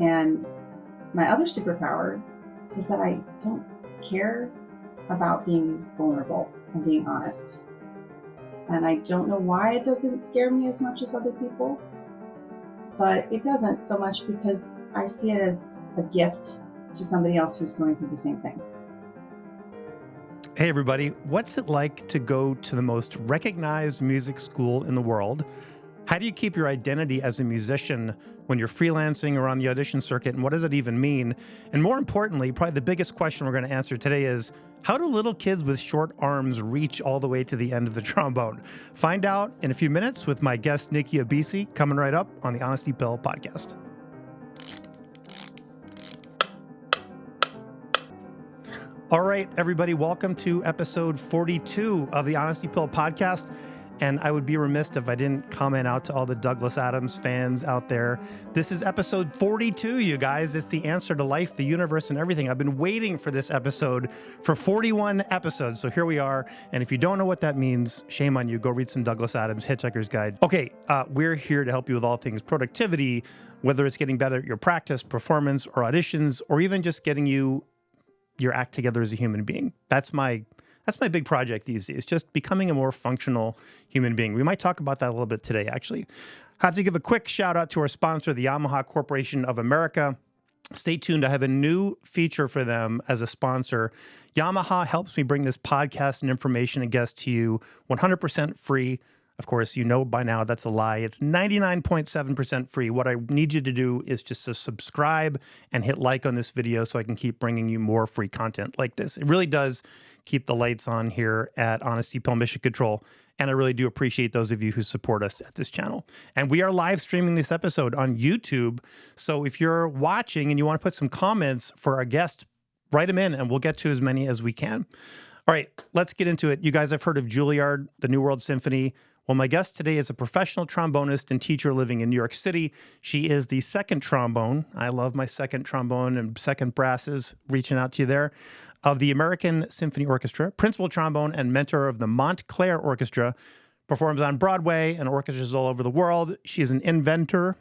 And my other superpower is that I don't care about being vulnerable and being honest. And I don't know why it doesn't scare me as much as other people, but it doesn't so much because I see it as a gift to somebody else who's going through the same thing. Hey everybody, what's it like to go to the most recognized music school in the world? How do you keep your identity as a musician when you're freelancing or on the audition circuit, and what does it even mean? And more importantly, probably the biggest question we're going to answer today is, how do little kids with short arms reach all the way to the end of the trombone? Find out in a few minutes with my guest, Nikki Abissi, coming right up on the Honesty Pill podcast. All right, everybody, welcome to episode 42 of the Honesty Pill podcast. And I would be remiss if I didn't comment out to all the Douglas Adams fans out there. This is episode 42, you guys. It's the answer to life, the universe, and everything. I've been waiting for this episode for 41 episodes. So here we are. And if you don't know what that means, shame on you. Go read some Douglas Adams Hitchhiker's Guide. Okay, we're here to help you with all things productivity, whether it's getting better at your practice, performance, or auditions, or even just getting your act together as a human being. That's my big project these days, just becoming a more functional human being. We might talk about that a little bit today, actually. I have to give a quick shout out to our sponsor, the Yamaha Corporation of America. Stay tuned. I have a new feature for them as a sponsor. Yamaha helps me bring this podcast and information and guests to you 100% free. Of course, you know by now that's a lie. It's 99.7% free. What I need you to do is just to subscribe and hit like on this video so I can keep bringing you more free content like this. It really does keep the lights on here at Honesty Pill Mission Control. And I really do appreciate those of you who support us at this channel. And we are live streaming this episode on YouTube. So if you're watching and you want to put some comments for our guest, write them in and we'll get to as many as we can. All right, let's get into it. You guys have heard of Juilliard, the New World Symphony. Well, my guest today is a professional trombonist and teacher living in New York City. She is the second trombone. I love my second trombone and second brasses, reaching out to you there, of the American Symphony Orchestra, principal trombone and mentor of the Montclair Orchestra, performs on Broadway and orchestras all over the world. She is an inventor,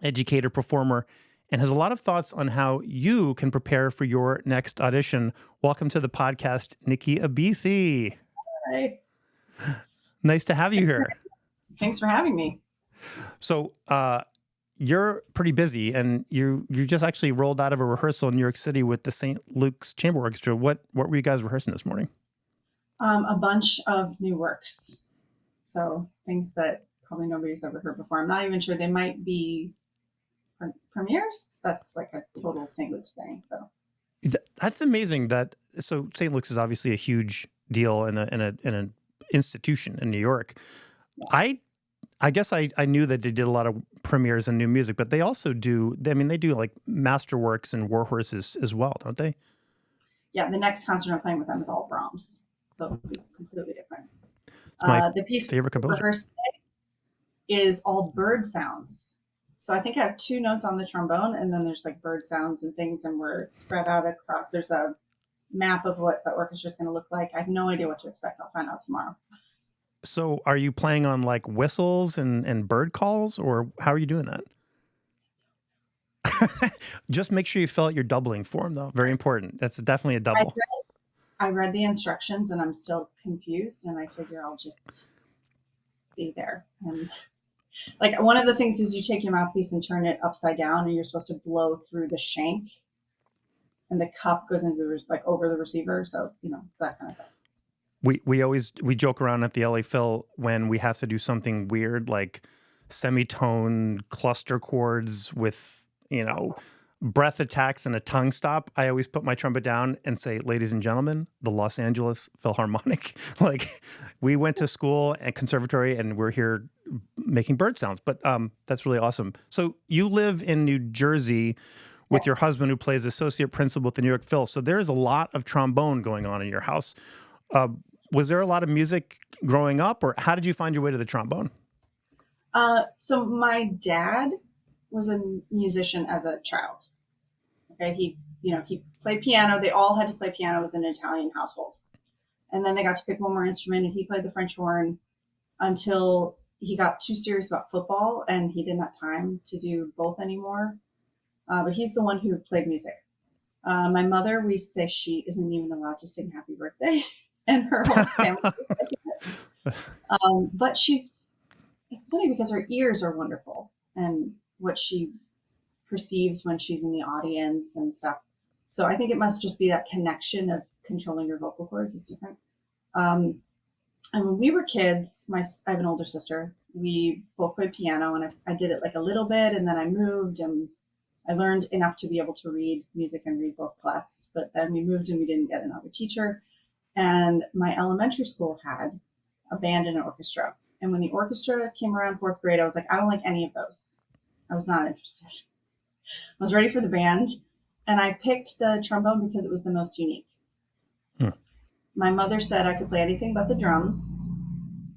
educator, performer, and has a lot of thoughts on how you can prepare for your next audition. Welcome to the podcast, Nikki Abissi. Hi. Nice to have you here. Thanks for having me. So you're pretty busy, and you just actually rolled out of a rehearsal in New York City with the St. Luke's Chamber Orchestra. What were you guys rehearsing this morning? A bunch of new works. So things that probably nobody's ever heard before. I'm not even sure. They might be premieres. That's like a total St. Luke's thing. So That's amazing. So St. Luke's is obviously a huge deal in an institution in New York. Yeah. I guess I knew that they did a lot of premieres and new music, but they also do, they do like masterworks and war horses as well, don't they? Yeah, the next concert I'm playing with them is all Brahms. So it'll be completely different. The piece favorite composer is all bird sounds. So I think I have two notes on the trombone, and then there's like bird sounds and things, and we're spread out across. There's a map of what the orchestra is going to look like. I have no idea what to expect. I'll find out tomorrow. So are you playing on like whistles and bird calls, or how are you doing that? Just make sure you fill out your doubling form, though. Very important. That's definitely a double. I read the instructions and I'm still confused, and I figure I'll just be there. And like one of the things is you take your mouthpiece and turn it upside down, and you're supposed to blow through the shank, and the cup goes into like over the receiver. So, that kind of stuff. We joke around at the LA Phil when we have to do something weird, like semitone cluster chords with, breath attacks and a tongue stop. I always put my trumpet down and say, ladies and gentlemen, the Los Angeles Philharmonic. Like, we went to school and conservatory and we're here making bird sounds, but that's really awesome. So you live in New Jersey with your husband, who plays associate principal at the New York Phil. So there's a lot of trombone going on in your house. Was there a lot of music growing up, or how did you find your way to the trombone? So my dad was a musician as a child. Okay. He played piano. They all had to play piano. It was an Italian household. And then they got to pick one more instrument, and he played the French horn until he got too serious about football and he didn't have time to do both anymore. but he's the one who played music. My mother, we say she isn't even allowed to sing happy birthday, and her whole family is like it. But it's funny because her ears are wonderful and what she perceives when she's in the audience and stuff. So I think it must just be that connection of controlling your vocal cords is different. Um, and when we were kids, I have an older sister. We both played piano, and I did it like a little bit, and then I moved, and I learned enough to be able to read music and read both clefs. But then we moved, and we didn't get another teacher. And my elementary school had a band and an orchestra. And when the orchestra came around fourth grade, I was like, I don't like any of those. I was not interested. I was ready for the band, and I picked the trombone because it was the most unique. Hmm. My mother said I could play anything but the drums,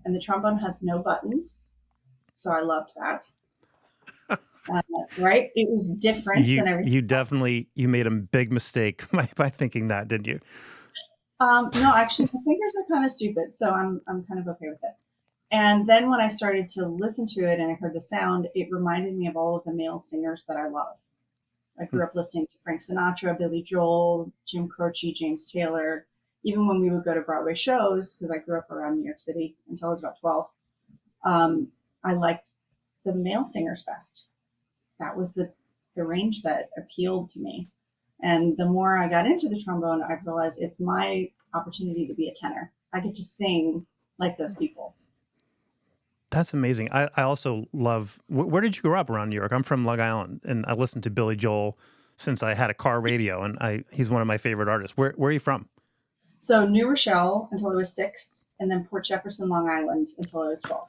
and the trombone has no buttons, so I loved that. Right? It was different than everything You else. definitely you made a big mistake by thinking that, didn't you? No, actually, my fingers are kind of stupid, so I'm kind of okay with it. And then when I started to listen to it and I heard the sound, it reminded me of all of the male singers that I love. I grew up listening to Frank Sinatra, Billy Joel, Jim Croce, James Taylor. Even when we would go to Broadway shows, because I grew up around New York City until I was about 12, I liked the male singers best. That was the range that appealed to me. And the more I got into the trombone, I realized it's my opportunity to be a tenor. I get to sing like those people. That's amazing. I also love. Where did you grow up around New York? I'm from Long Island, and I listened to Billy Joel since I had a car radio, and he's one of my favorite artists. Where are you from? So New Rochelle until I was 6, and then Port Jefferson, Long Island until I was 12.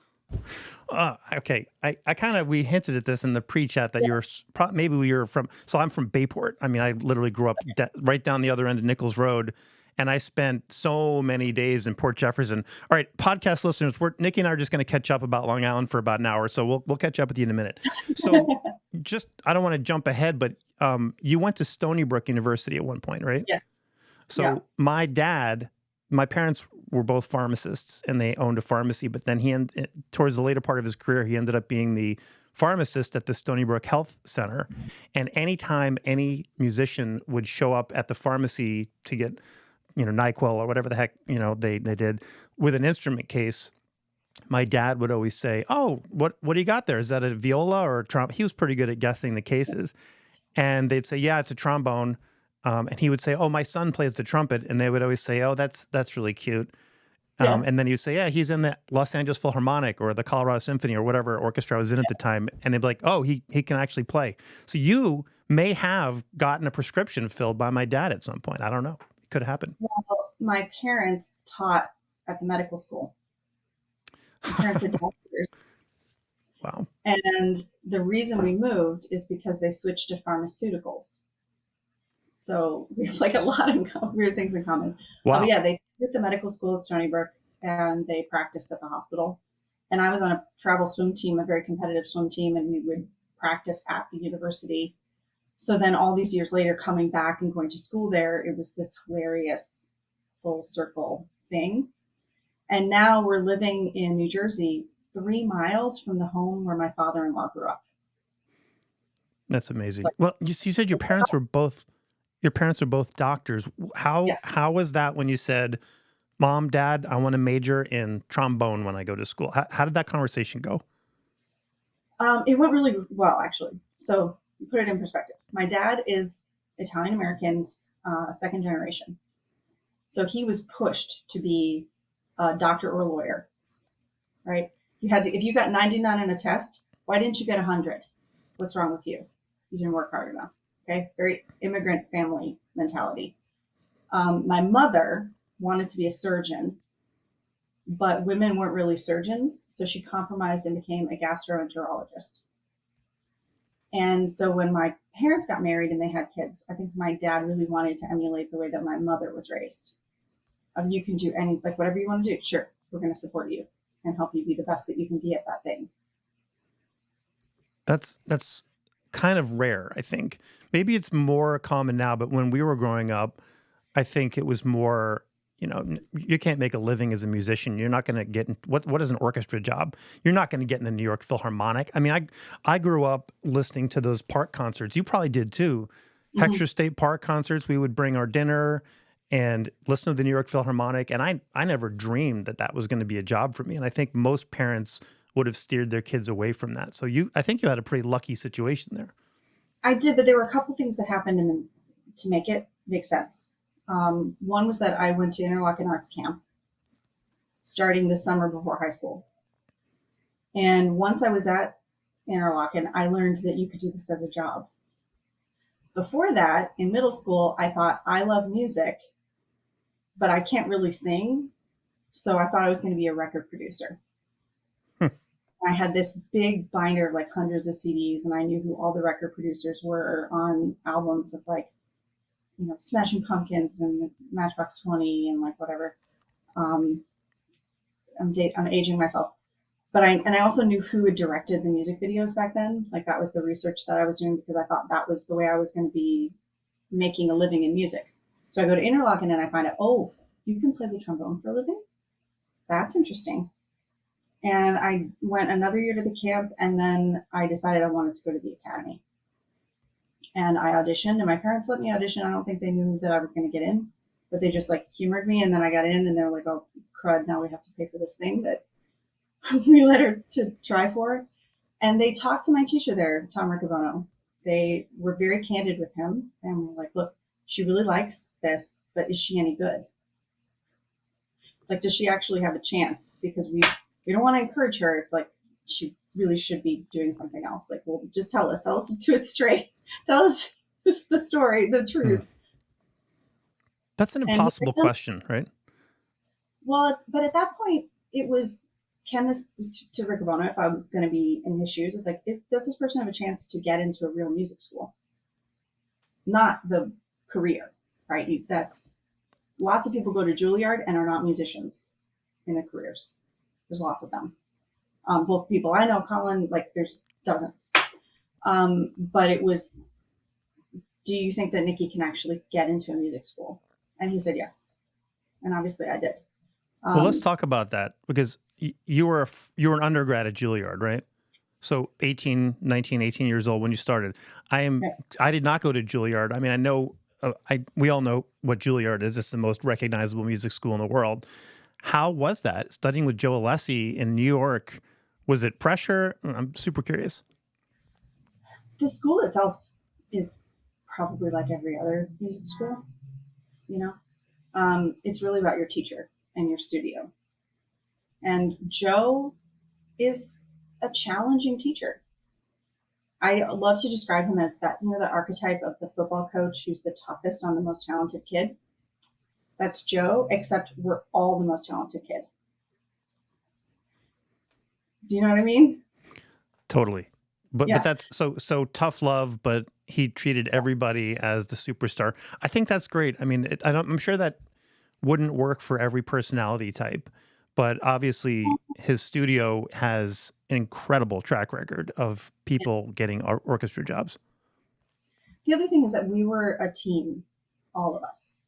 Okay. I kind of, we hinted at this in the pre-chat that maybe we were from, so I'm from Bayport. I mean, I literally grew up right down the other end of Nichols Road, and I spent so many days in Port Jefferson. All right, podcast listeners, Nikki and I are just going to catch up about Long Island for about an hour, so we'll catch up with you in a minute. So I don't want to jump ahead, but you went to Stony Brook University at one point, right? Yes. So Yeah. my parents were both pharmacists, and they owned a pharmacy, but then towards the later part of his career, he ended up being the pharmacist at the Stony Brook Health Center. And anytime any musician would show up at the pharmacy to get, NyQuil or whatever the heck, they did with an instrument case, my dad would always say, "Oh, what do you got there? Is that a viola or a trombone?" He was pretty good at guessing the cases. And they'd say, "Yeah, it's a trombone." And he would say, "Oh, my son plays the trumpet." And they would always say, "Oh, that's really cute." Yeah. And then he'd say, "Yeah, he's in the Los Angeles Philharmonic or the Colorado Symphony or whatever orchestra I was in at the time." And they'd be like, "Oh, he can actually play." So you may have gotten a prescription filled by my dad at some point. I don't know. It could happen. Well, my parents taught at the medical school. My parents are doctors. Wow. And the reason we moved is because they switched to pharmaceuticals. So we have like a lot of weird things in common. Wow. But yeah, they did the medical school at Stony Brook, and they practiced at the hospital. And I was on a travel swim team, a very competitive swim team, and we would practice at the university. So then all these years later, coming back and going to school there, it was this hilarious full circle thing. And now we're living in New Jersey, 3 miles from the home where my father-in-law grew up. That's amazing. Well, you said your parents were both doctors. Yes. How was that when you said, "Mom, Dad, I want to major in trombone when I go to school"? How did that conversation go? It went really well, actually. So put it in perspective. My dad is Italian American, second generation. So he was pushed to be a doctor or a lawyer, right? You had to, if you got 99 on a test, why didn't you get 100? What's wrong with you? You didn't work hard enough. Okay, very immigrant family mentality. My mother wanted to be a surgeon, but women weren't really surgeons, so she compromised and became a gastroenterologist. And so when my parents got married and they had kids, I think my dad really wanted to emulate the way that my mother was raised. You can do whatever you want to do. Sure, we're going to support you and help you be the best that you can be at that thing. That's kind of rare, I think. Maybe it's more common now, but when we were growing up, I think it was more, you can't make a living as a musician. You're not going to get in, what is an orchestra job? You're not going to get in the New York Philharmonic. I mean, I grew up listening to those park concerts. You probably did too. Heckscher State Park concerts. We would bring our dinner and listen to the New York Philharmonic. And I never dreamed that was going to be a job for me. And I think most parents would have steered their kids away from that. So I think you had a pretty lucky situation there. I did, but there were a couple things that happened to make it make sense. One was that I went to Interlochen Arts Camp starting the summer before high school. And once I was at Interlochen, I learned that you could do this as a job. Before that, in middle school, I thought, I love music, but I can't really sing. So I thought I was going to be a record producer. I had this big binder of like hundreds of CDs, and I knew who all the record producers were on albums of like, Smashing Pumpkins and Matchbox 20 and like whatever. I'm aging myself, but I also knew who had directed the music videos back then. Like that was the research that I was doing because I thought that was the way I was going to be making a living in music. So I go to Interlochen and I find out, oh, you can play the trombone for a living? That's interesting. And I went another year to the camp, and then I decided I wanted to go to the academy. And I auditioned, and my parents let me audition. I don't think they knew that I was going to get in, but they just like humored me. And then I got in, and they were like, oh, crud, now we have to pay for this thing that we let her to try for. And they talked to my teacher there, Tom Riccobono. They were very candid with him and were like, look, she really likes this, but is she any good? Like, does she actually have a chance? Because we don't want to encourage her if like she really should be doing something else. Like, well, just tell us to it straight. Tell us the story, the truth. That's an impossible question, right? Well, but at that point it was, can this, to Riccobono, if I'm going to be in his shoes, it's like, does this person have a chance to get into a real music school? Not the career, right? That's, lots of people go to Juilliard and are not musicians in their careers. There's lots of them. Both people I know, Colin, like there's dozens. But it was, do you think that Nikki can actually get into a music school? And he said yes. And obviously I did. Well, let's talk about that, because you were an undergrad at Juilliard, right? So 18 years old when you started. I did not go to Juilliard. I mean, I know, we all know what Juilliard is. It's the most recognizable music school in the world. How was that, studying with Joe Alessi in New York? Was it pressure? I'm super curious. The school itself is probably like every other music school, It's really about your teacher and your studio. And Joe is a challenging teacher. I love to describe him as that, the archetype of the football coach who's the toughest on the most talented kid. That's Joe, except we're all the most talented kid. Do you know what I mean? Totally. But Yeah. but that's so tough love, but he treated everybody as the superstar. I think that's great. I mean, I'm sure that wouldn't work for every personality type, but obviously his studio has an incredible track record of people getting orchestra jobs. The other thing is that we were a team, all of us.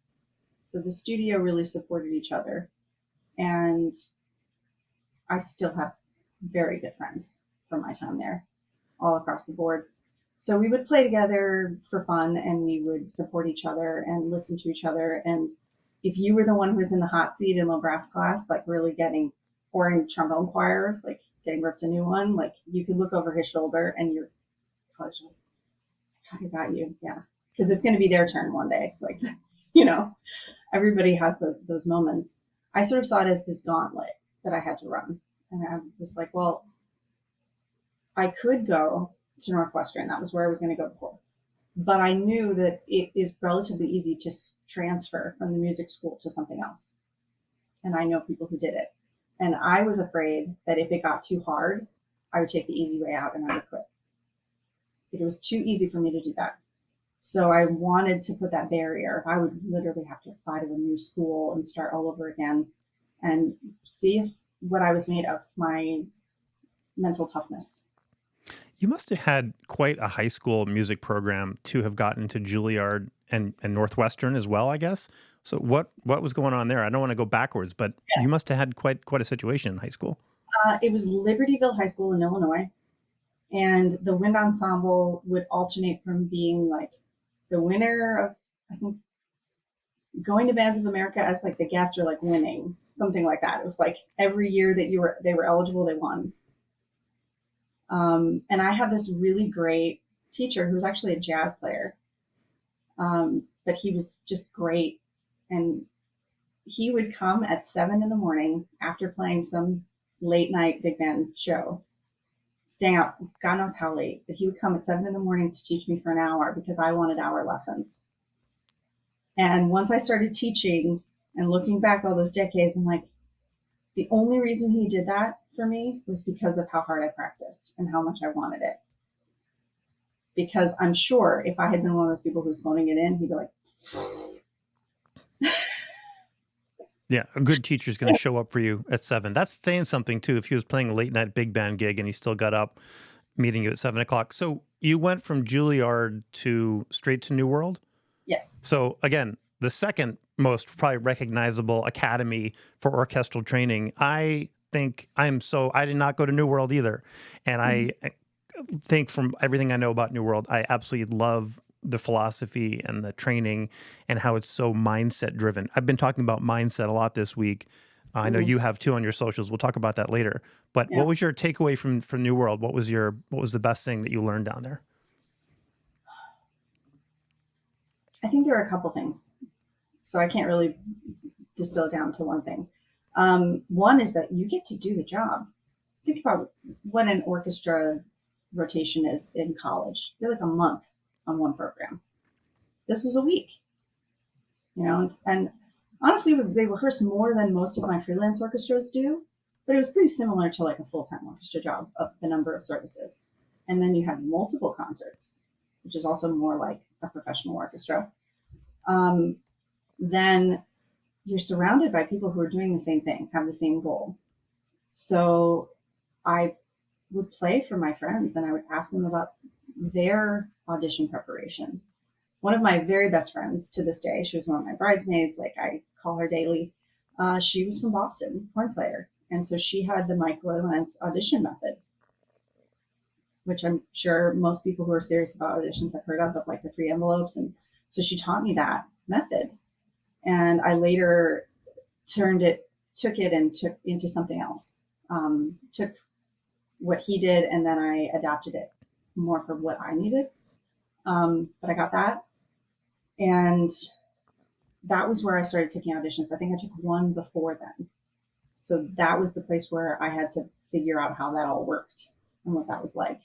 So the studio really supported each other. And I still have very good friends from my time there, all across the board. So we would play together for fun, and we would support each other and listen to each other. And if you were the one who was in the hot seat in low brass class, like really or in trombone choir, like getting ripped a new one, like you could look over his shoulder and you're, I got you. Yeah. Because it's going to be their turn one day. Like, everybody has those moments. I sort of saw it as this gauntlet that I had to run. And I was like, well, I could go to Northwestern. That was where I was going to go before. But I knew that it is relatively easy to transfer from the music school to something else. And I know people who did it. And I was afraid that if it got too hard, I would take the easy way out and I would quit. It was too easy for me to do that. So I wanted to put that barrier. I would literally have to apply to a new school and start all over again and see if what I was made of, my mental toughness. You must have had quite a high school music program to have gotten to Juilliard and Northwestern as well, I guess. So what was going on there? I don't want to go backwards, but you must have had quite a situation in high school. It was Libertyville High School in Illinois, and the wind ensemble would alternate from being like the winner of, I think, going to Bands of America as like the guest or like winning, something like that. It was like every year that they were eligible, they won. And I had this really great teacher who was actually a jazz player, but he was just great. And he would come at 7 in the morning after playing some late night big band show, staying out God knows how late, but he would come at 7 in the morning to teach me for an hour because I wanted hour lessons. And once I started teaching and looking back all those decades, I'm like, the only reason he did that for me was because of how hard I practiced and how much I wanted it. Because I'm sure if I had been one of those people who's phoning it in, he'd be like, yeah, a good teacher's going to show up for you at 7. That's saying something too. If he was playing a late night big band gig and he still got up meeting you at 7 o'clock. So you went from Juilliard to straight to New World? yes. So again, the second most probably recognizable academy for orchestral training. I think I did not go to New World either. And I think from everything I know about New World, I absolutely love the philosophy and the training and how it's so mindset driven. I've been talking about mindset a lot this week. I know you have too on your socials. We'll talk about that later. But what was your takeaway from New World? What was the best thing that you learned down there? I think there are a couple things. So I can't really distill it down to one thing. One is that you get to do the job. Think about what an orchestra rotation is in college. You're like a month on one program. This was a week, and honestly, they rehearse more than most of my freelance orchestras do, but it was pretty similar to like a full-time orchestra job of the number of services. And then you have multiple concerts, which is also more like a professional orchestra. Then you're surrounded by people who are doing the same thing, have the same goal. So I would play for my friends and I would ask them about their audition preparation. One of my very best friends to this day, she was one of my bridesmaids, like I call her daily. She was from Boston, horn player. And so she had the Mike Roylance audition method, which I'm sure most people who are serious about auditions have heard of like the 3 envelopes. And so she taught me that method. And I later took it and took into something else. Took what he did and then I adapted it more for what I needed. But I got that. And that was where I started taking auditions. I think I took one before then. So that was the place where I had to figure out how that all worked and what that was like.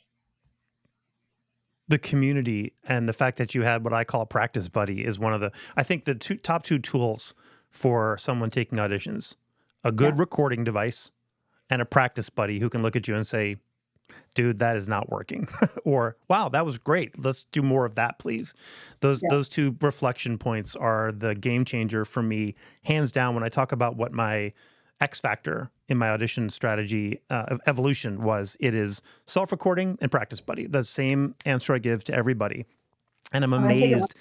The community and the fact that you had what I call a practice buddy is one of I think the top two tools for someone taking auditions, a good recording device and a practice buddy who can look at you and say, dude, that is not working. Or, wow, that was great. Let's do more of that, please. Those two reflection points are the game changer for me, hands down, when I talk about what my X factor in my audition strategy evolution was. It is self-recording and practice buddy. The same answer I give to everybody. And I'm amazed.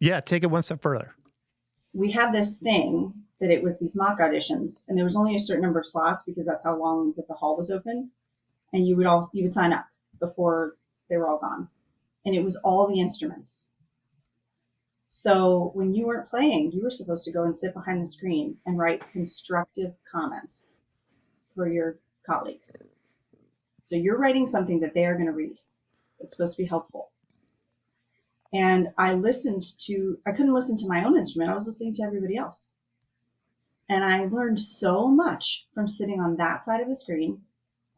Take it one step further. We had this thing that it was these mock auditions, and there was only a certain number of slots because that's how long that the hall was open. And you would sign up before they were all gone. And it was all the instruments. So when you weren't playing, you were supposed to go and sit behind the screen and write constructive comments for your colleagues. So you're writing something that they are going to read. It's supposed to be helpful. And I couldn't listen to my own instrument. I was listening to everybody else. And I learned so much from sitting on that side of the screen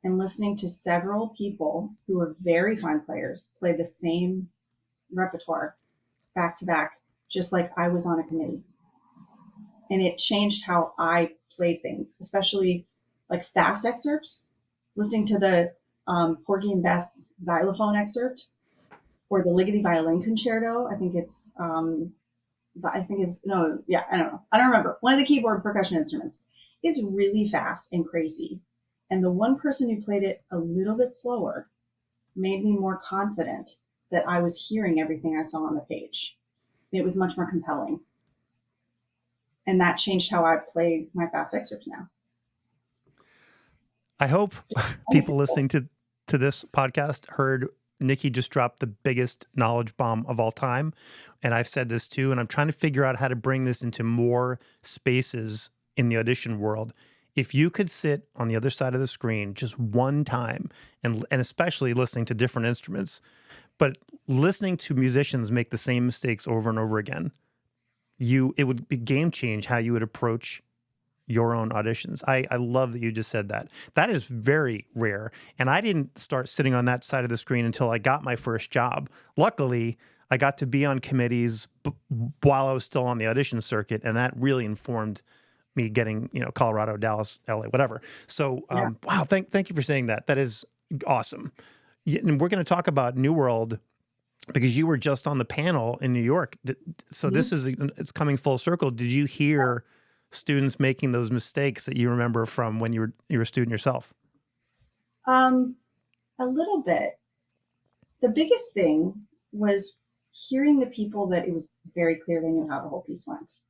and listening to several people who were very fine players play the same repertoire back to back, just like I was on a committee. And it changed how I played things, especially like fast excerpts, listening to the Porgy and Bess xylophone excerpt or the Ligeti violin concerto. I don't know. I don't remember. One of the keyboard percussion instruments is really fast and crazy. And the one person who played it a little bit slower made me more confident that I was hearing everything I saw on the page. It was much more compelling. And that changed how I play my fast excerpts now. I hope One people example. listening to this podcast heard Nikki just dropped the biggest knowledge bomb of all time. And I've said this too, and I'm trying to figure out how to bring this into more spaces in the audition world. If you could sit on the other side of the screen just one time, and especially listening to different instruments, but listening to musicians make the same mistakes over and over again, it would be game change how you would approach your own auditions. I love that you just said that. That is very rare. And I didn't start sitting on that side of the screen until I got my first job. Luckily, I got to be on committees while I was still on the audition circuit, and that really informed me getting, Colorado, Dallas, LA, whatever. So, Yeah. wow, thank you for saying that. That is awesome. And we're going to talk about New World because you were just on the panel in New York. So Mhm. it's coming full circle. Did you hear students making those mistakes that you remember from when you were a student yourself? A little bit. The biggest thing was hearing the people that it was very clear they knew how the whole piece went,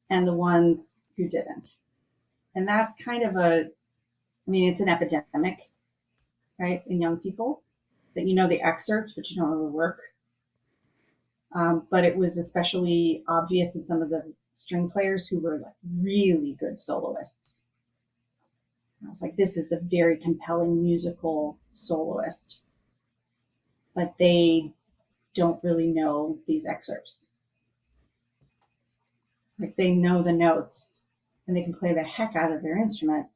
and the ones who didn't. And that's kind of it's an epidemic, right, in young people, that you know the excerpt, but you don't know the work. But it was especially obvious in some of the string players who were like really good soloists. I was like, this is a very compelling musical soloist, but they don't really know these excerpts. Like they know the notes and they can play the heck out of their instrument,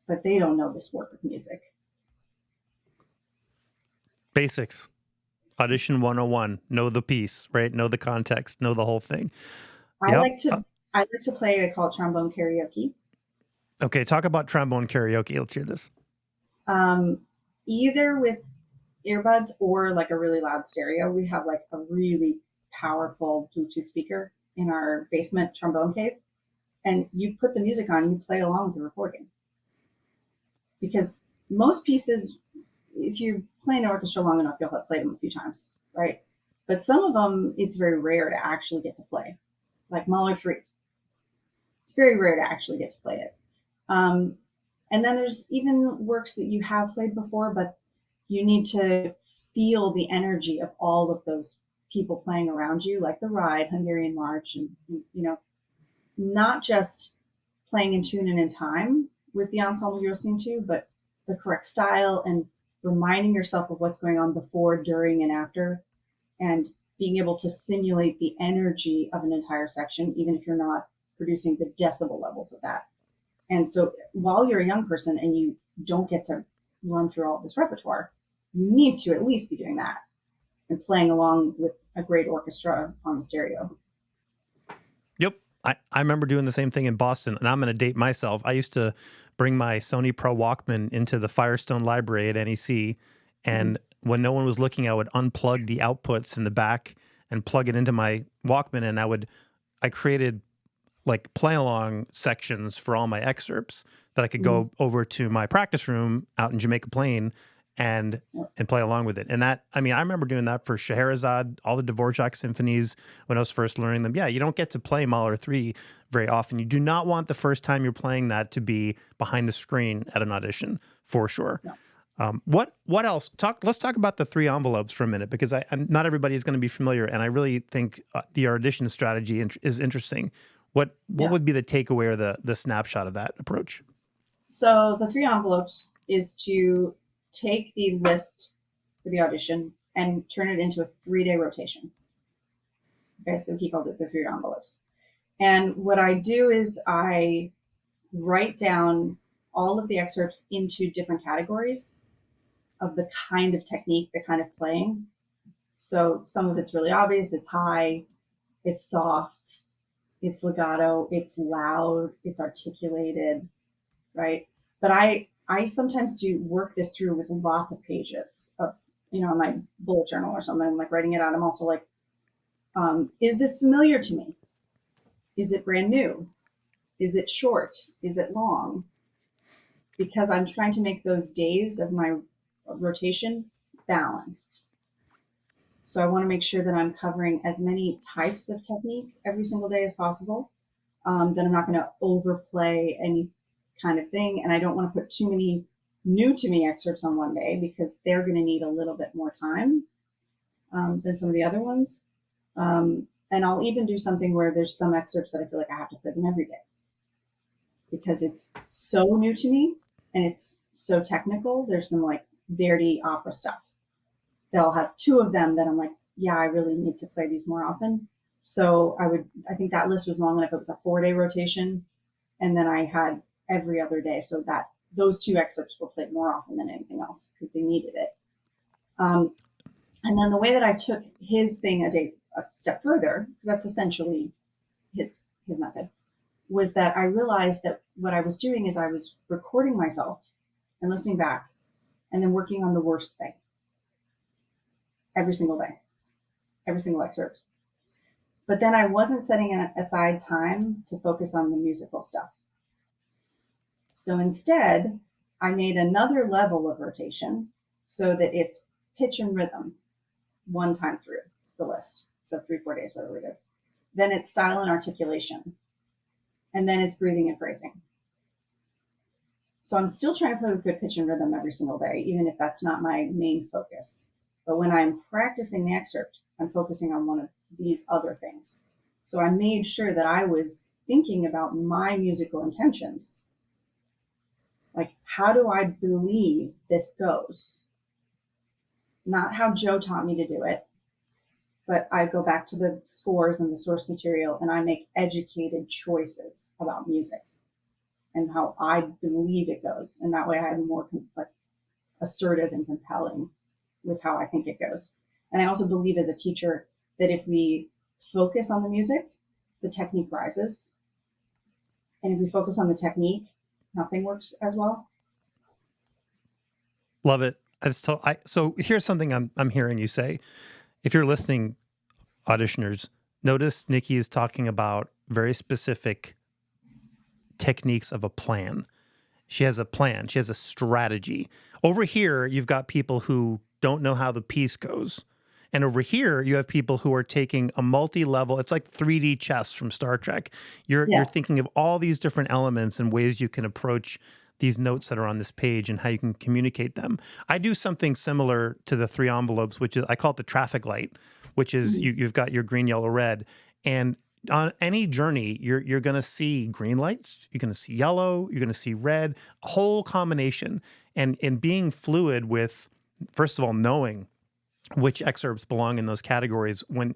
but they don't know this work of music. Basics. Audition 101. Know the piece, right? Know the context, know the whole thing. I Yep. like to play, I call it trombone karaoke. Okay, talk about trombone karaoke. Let's hear this. Either with earbuds or like a really loud stereo. We have like a really powerful Bluetooth speaker in our basement trombone cave. And you put the music on and you play along with the recording. Because most pieces, if you play an orchestra long enough, you'll have played them a few times, right? But some of them, it's very rare to actually get to play. Like Mahler 3. It's very rare to actually get to play it. And then there's even works that you have played before, but you need to feel the energy of all of those people playing around you, like the Ride, Hungarian March, and not just playing in tune and in time with the ensemble you're listening to, but the correct style and reminding yourself of what's going on before, during, and after, and being able to simulate the energy of an entire section, even if you're not producing the decibel levels of that. And so while you're a young person and you don't get to run through all of this repertoire, you need to at least be doing that and playing along with a great orchestra on the stereo. Yep. I remember doing the same thing in Boston, and I'm going to date myself. I used to bring my Sony Pro Walkman into the Firestone Library at NEC, and when no one was looking, I would unplug the outputs in the back and plug it into my Walkman, and I created like play along sections for all my excerpts that I could go over to my practice room out in Jamaica Plain and play along with it. And that, I remember doing that for Scheherazade, all the Dvorak symphonies when I was first learning them. Yeah, you don't get to play Mahler 3 very often. You do not want the first time you're playing that to be behind the screen at an audition, for sure. No. What else? Let's talk about the 3 envelopes for a minute, because not everybody is going to be familiar, and I really think the audition strategy is interesting. What would be the takeaway or the snapshot of that approach? So the 3 envelopes is to take the list for the audition and turn it into a 3-day rotation. Okay, so he calls it the 3 envelopes. And what I do is I write down all of the excerpts into different categories of the kind of technique, the kind of playing. So some of it's really obvious. It's high, it's soft, it's legato, it's loud, it's articulated, right? But I sometimes do work this through with lots of pages of, my bullet journal or something. I'm like writing it out. I'm also like, is this familiar to me? Is it brand new? Is it short? Is it long? Because I'm trying to make those days of my rotation balanced. So I want to make sure that I'm covering as many types of technique every single day as possible. that I'm not going to overplay any kind of thing. And I don't want to put too many new to me excerpts on one day because they're going to need a little bit more time than some of the other ones. And I'll even do something where there's some excerpts that I feel like I have to play them every day because it's so new to me and it's so technical. There's some like Verdi opera stuff. They'll have two of them that I'm like, yeah, I really need to play these more often. So I think that list was long enough. It was a 4-day rotation. And then I had every other day. So that those two excerpts were played more often than anything else because they needed it. And then the way that I took his thing a step further, because that's essentially his method, was that I realized that what I was doing is I was recording myself and listening back and then working on the worst thing every single day, every single excerpt. But then I wasn't setting aside time to focus on the musical stuff. So instead, I made another level of rotation so that it's pitch and rhythm one time through the list. So 3-4 days, whatever it is. Then it's style and articulation. And then it's breathing and phrasing. So I'm still trying to play with good pitch and rhythm every single day, even if that's not my main focus. But when I'm practicing the excerpt, I'm focusing on one of these other things. So I made sure that I was thinking about my musical intentions. Like, how do I believe this goes? Not how Joe taught me to do it, but I go back to the scores and the source material and I make educated choices about music and how I believe it goes. And that way I'm more assertive and compelling with how I think it goes. And I also believe as a teacher that if we focus on the music, the technique rises. And if we focus on the technique, nothing works as well. Love it. So here's something I'm hearing you say. If you're listening, auditioners, notice Nikki is talking about very specific techniques of a plan. She has a plan. She has a strategy. Over here, you've got people who don't know how the piece goes. And over here, you have people who are taking a multi-level, it's like 3D chess from Star Trek. You're thinking of all these different elements and ways you can approach these notes that are on this page and how you can communicate them. I do something similar to the 3 envelopes, which is, I call it the traffic light, which is you've got your green, yellow, red. And on any journey, you're going to see green lights, you're going to see yellow, you're going to see red, a whole combination. And in being fluid with, first of all, knowing which excerpts belong in those categories, when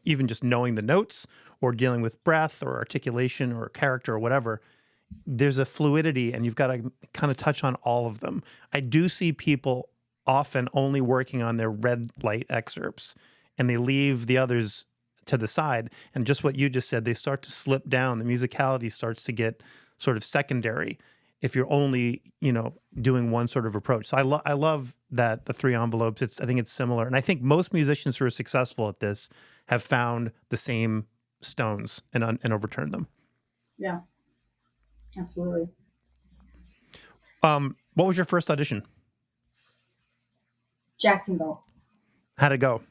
even just knowing the notes or dealing with breath or articulation or character or whatever, there's a fluidity and you've got to kind of touch on all of them. I do see people often only working on their red light excerpts and they leave the others to the side. And just what you just said, they start to slip down. The musicality starts to get sort of secondary if you're only, doing one sort of approach. So I love that the 3 envelopes, I think it's similar. And I think most musicians who are successful at this have found the same stones and overturned them. Yeah, absolutely. What was your first audition? Jacksonville. How'd it go?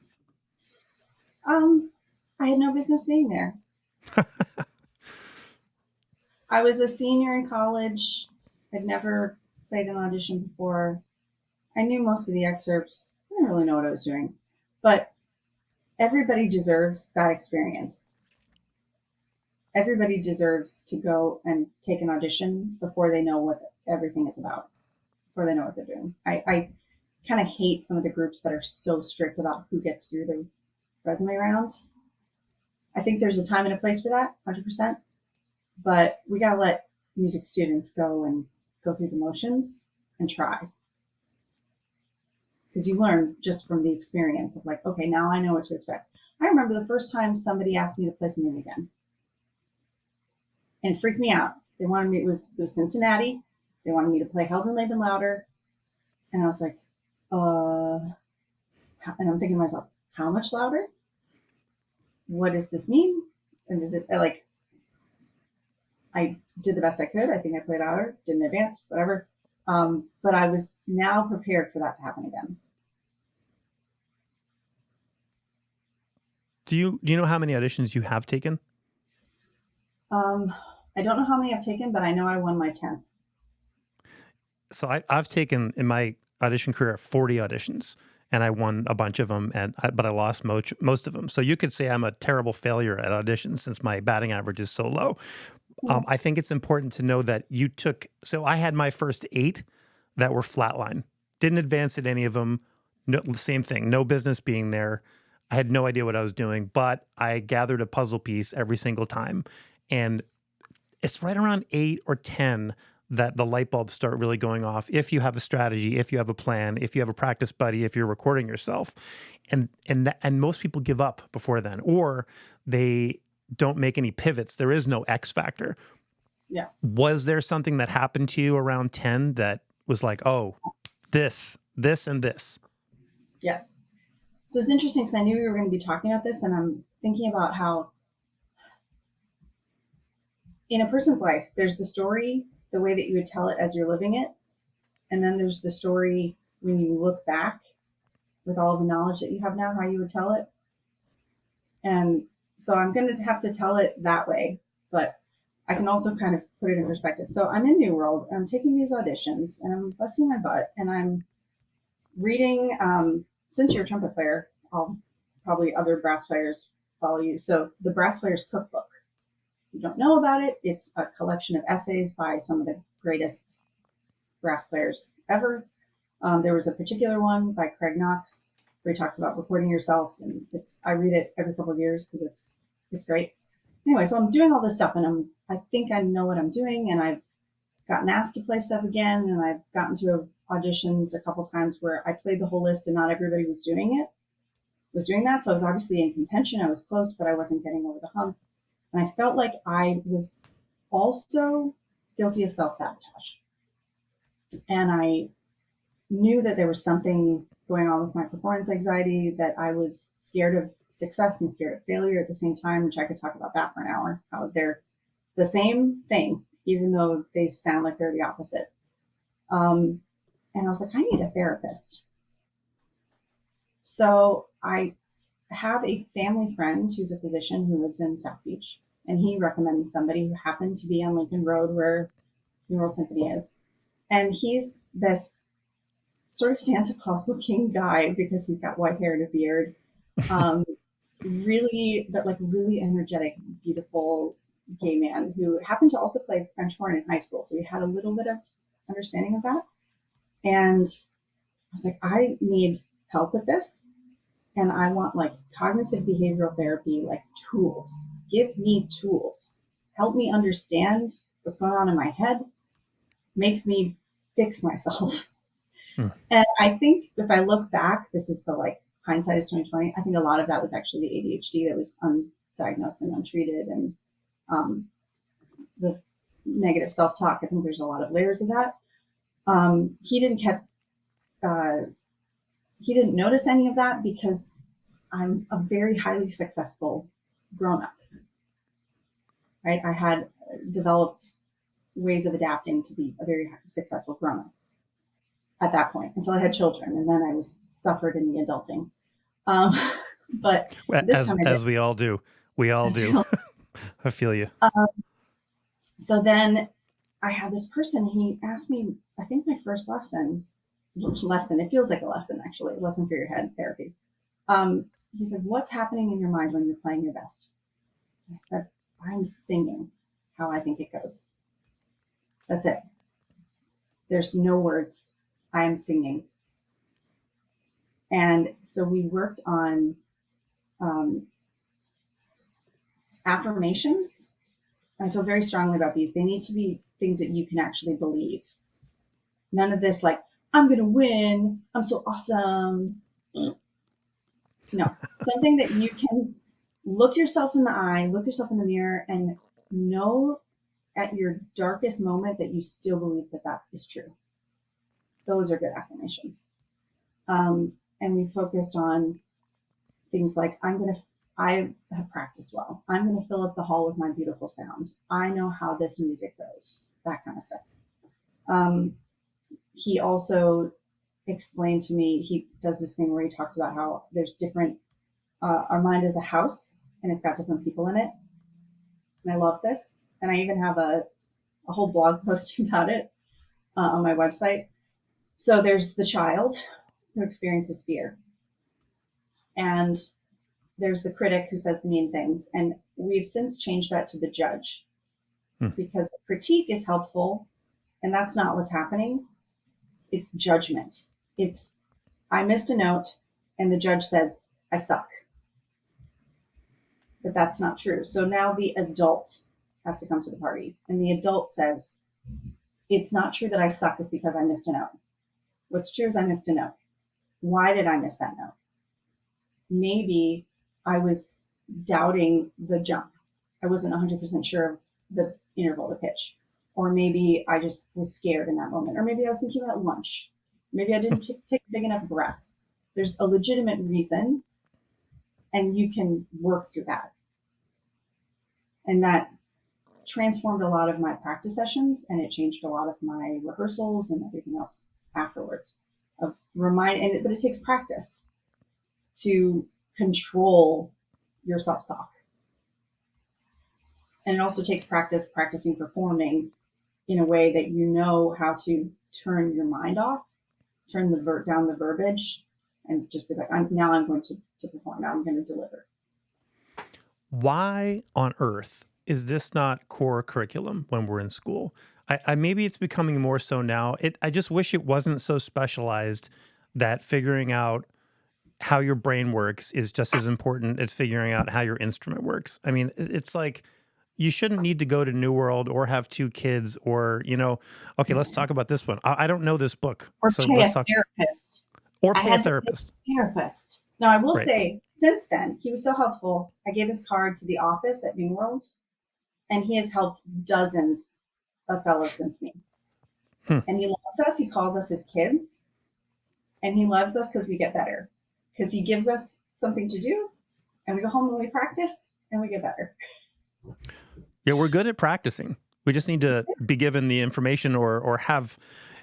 I had no business being there. I was a senior in college. I'd never played an audition before. I knew most of the excerpts. I didn't really know what I was doing. But everybody deserves that experience. Everybody deserves to go and take an audition before they know what everything is about, before they know what they're doing. I kind of hate some of the groups that are so strict about who gets through the resume round. I think there's a time and a place for that, 100%. But we got to let music students go through the motions and try. Because you learn just from the experience of like, okay, now I know what to expect. I remember the first time somebody asked me to play something again. And it freaked me out. They wanted me, it was Cincinnati. They wanted me to play Held and Laban Louder. And I was like, and I'm thinking to myself, how much louder? What does this mean? And I did the best I could. I think I played louder, didn't advance, whatever. But I was now prepared for that to happen again. Do you know how many auditions you have taken? I don't know how many I've taken, but I know I won my 10th. So I've taken in my audition career 40 auditions, and I won a bunch of them, but I lost most of them. So you could say I'm a terrible failure at auditions since my batting average is so low. Yeah. I think it's important to know that you took. So I had my first 8 that were flatline. Didn't advance at any of them. No, same thing. No business being there. I had no idea what I was doing, but I gathered a puzzle piece every single time, and it's right around 8 or 10 that the light bulbs start really going off. If you have a strategy, if you have a plan, if you have a practice buddy, if you're recording yourself, and most people give up before then, or they don't make any pivots. There is no X factor. Yeah. Was there something that happened to you around 10 that was like, oh, this, and this? Yes. So it's interesting because I knew we were going to be talking about this, and I'm thinking about how in a person's life, there's the story, the way that you would tell it as you're living it. And then there's the story when you look back with all the knowledge that you have now, how you would tell it. And so I'm going to have to tell it that way, but I can also kind of put it in perspective. So I'm in New World, and I'm taking these auditions, and I'm busting my butt, and I'm reading, since you're a trumpet player, I'll probably other brass players follow you. So the Brass Players Cookbook. If you don't know about it, it's a collection of essays by some of the greatest brass players ever. There was a particular one by Craig Knox where he talks about recording yourself, and I read it every couple of years because it's great. Anyway, so I'm doing all this stuff, and I think I know what I'm doing, and I've gotten asked to play stuff again, and I've gotten to auditions a couple times where I played the whole list and not everybody was doing that. So I was obviously in contention. I was close, but I wasn't getting over the hump. And I felt like I was also guilty of self-sabotage. And I knew that there was something going on with my performance anxiety, that I was scared of success and scared of failure at the same time, which I could talk about that for an hour, how they're the same thing, even though they sound like they're the opposite. And I was like, I need a therapist. So I have a family friend who's a physician who lives in South Beach, and he recommended somebody who happened to be on Lincoln Road where New World Symphony is. And he's this sort of Santa Claus looking guy because he's got white hair and a beard. Really energetic, beautiful gay man who happened to also play French horn in high school. So we had a little bit of understanding of that. And I was like, I need help with this. And I want like cognitive behavioral therapy, like tools. Give me tools. Help me understand what's going on in my head. Make me fix myself. And I think if I look back, this is the like hindsight is 2020. I think a lot of that was actually the ADHD that was undiagnosed and untreated, and the negative self-talk. I think there's a lot of layers of that. He didn't notice any of that because I'm a very highly successful grown-up. Right? I had developed ways of adapting to be a very successful grown-up at that point until I had children, and then I was suffered in the adulting. But this time as we all do, I feel you. So then I had this person. He asked me, I think my first lesson. It feels like a lesson actually. Lesson for your head therapy. He said, "What's happening in your mind when you're playing your best?" And I said, "I'm singing how I think it goes. That's it. There's no words. I am singing." And so we worked on affirmations. I feel very strongly about these. They need to be things that you can actually believe. None of this like, I'm going to win. I'm so awesome. No, something that you can look yourself in the eye, look yourself in the mirror, and know at your darkest moment that you still believe that that is true. Those are good affirmations. And we focused on things like, I have practiced well. I'm going to fill up the hall with my beautiful sound. I know how this music goes, that kind of stuff. He also explained to me, he does this thing where he talks about how there's different, our mind is a house and it's got different people in it. And I love this. And I even have a whole blog post about it on my website. So there's the child who experiences fear, and there's the critic who says the mean things. And we've since changed that to the judge, because critique is helpful, and that's not what's happening. It's judgment. It's, I missed a note, and the judge says, I suck. But that's not true. So now the adult has to come to the party, and the adult says, it's not true that I suck because I missed a note. What's true is I missed a note. Why did I miss that note? Maybe I was doubting the jump. I wasn't 100% sure of the interval, the pitch. Or maybe I just was scared in that moment. Or maybe I was thinking about lunch. Maybe I didn't take a big enough breath. There's a legitimate reason, and you can work through that. And that transformed a lot of my practice sessions, and it changed a lot of my rehearsals and everything else afterwards. But it takes practice to control your self-talk. And it also takes practicing performing in a way that you know how to turn your mind off, turn down the verbiage, and just be like, I'm going to perform. Now I'm going to deliver. Why on earth is this not core curriculum when we're in school? I maybe it's becoming more so now. I just wish it wasn't so specialized that figuring out how your brain works is just as important as figuring out how your instrument works. I mean, it's like, you shouldn't need to go to New World or have 2 kids or, okay, let's talk about this one. I don't know this book. Or so pay let's a talk. therapist. Or pay a therapist. Now, I will Right. say, since then, he was so helpful. I gave his card to the office at New World, and he has helped dozens of fellows since me. And he loves us. He calls us his kids. And he loves us because we get better. Because he gives us something to do, and we go home and we practice, and we get better. Yeah, we're good at practicing. We just need to be given the information or have,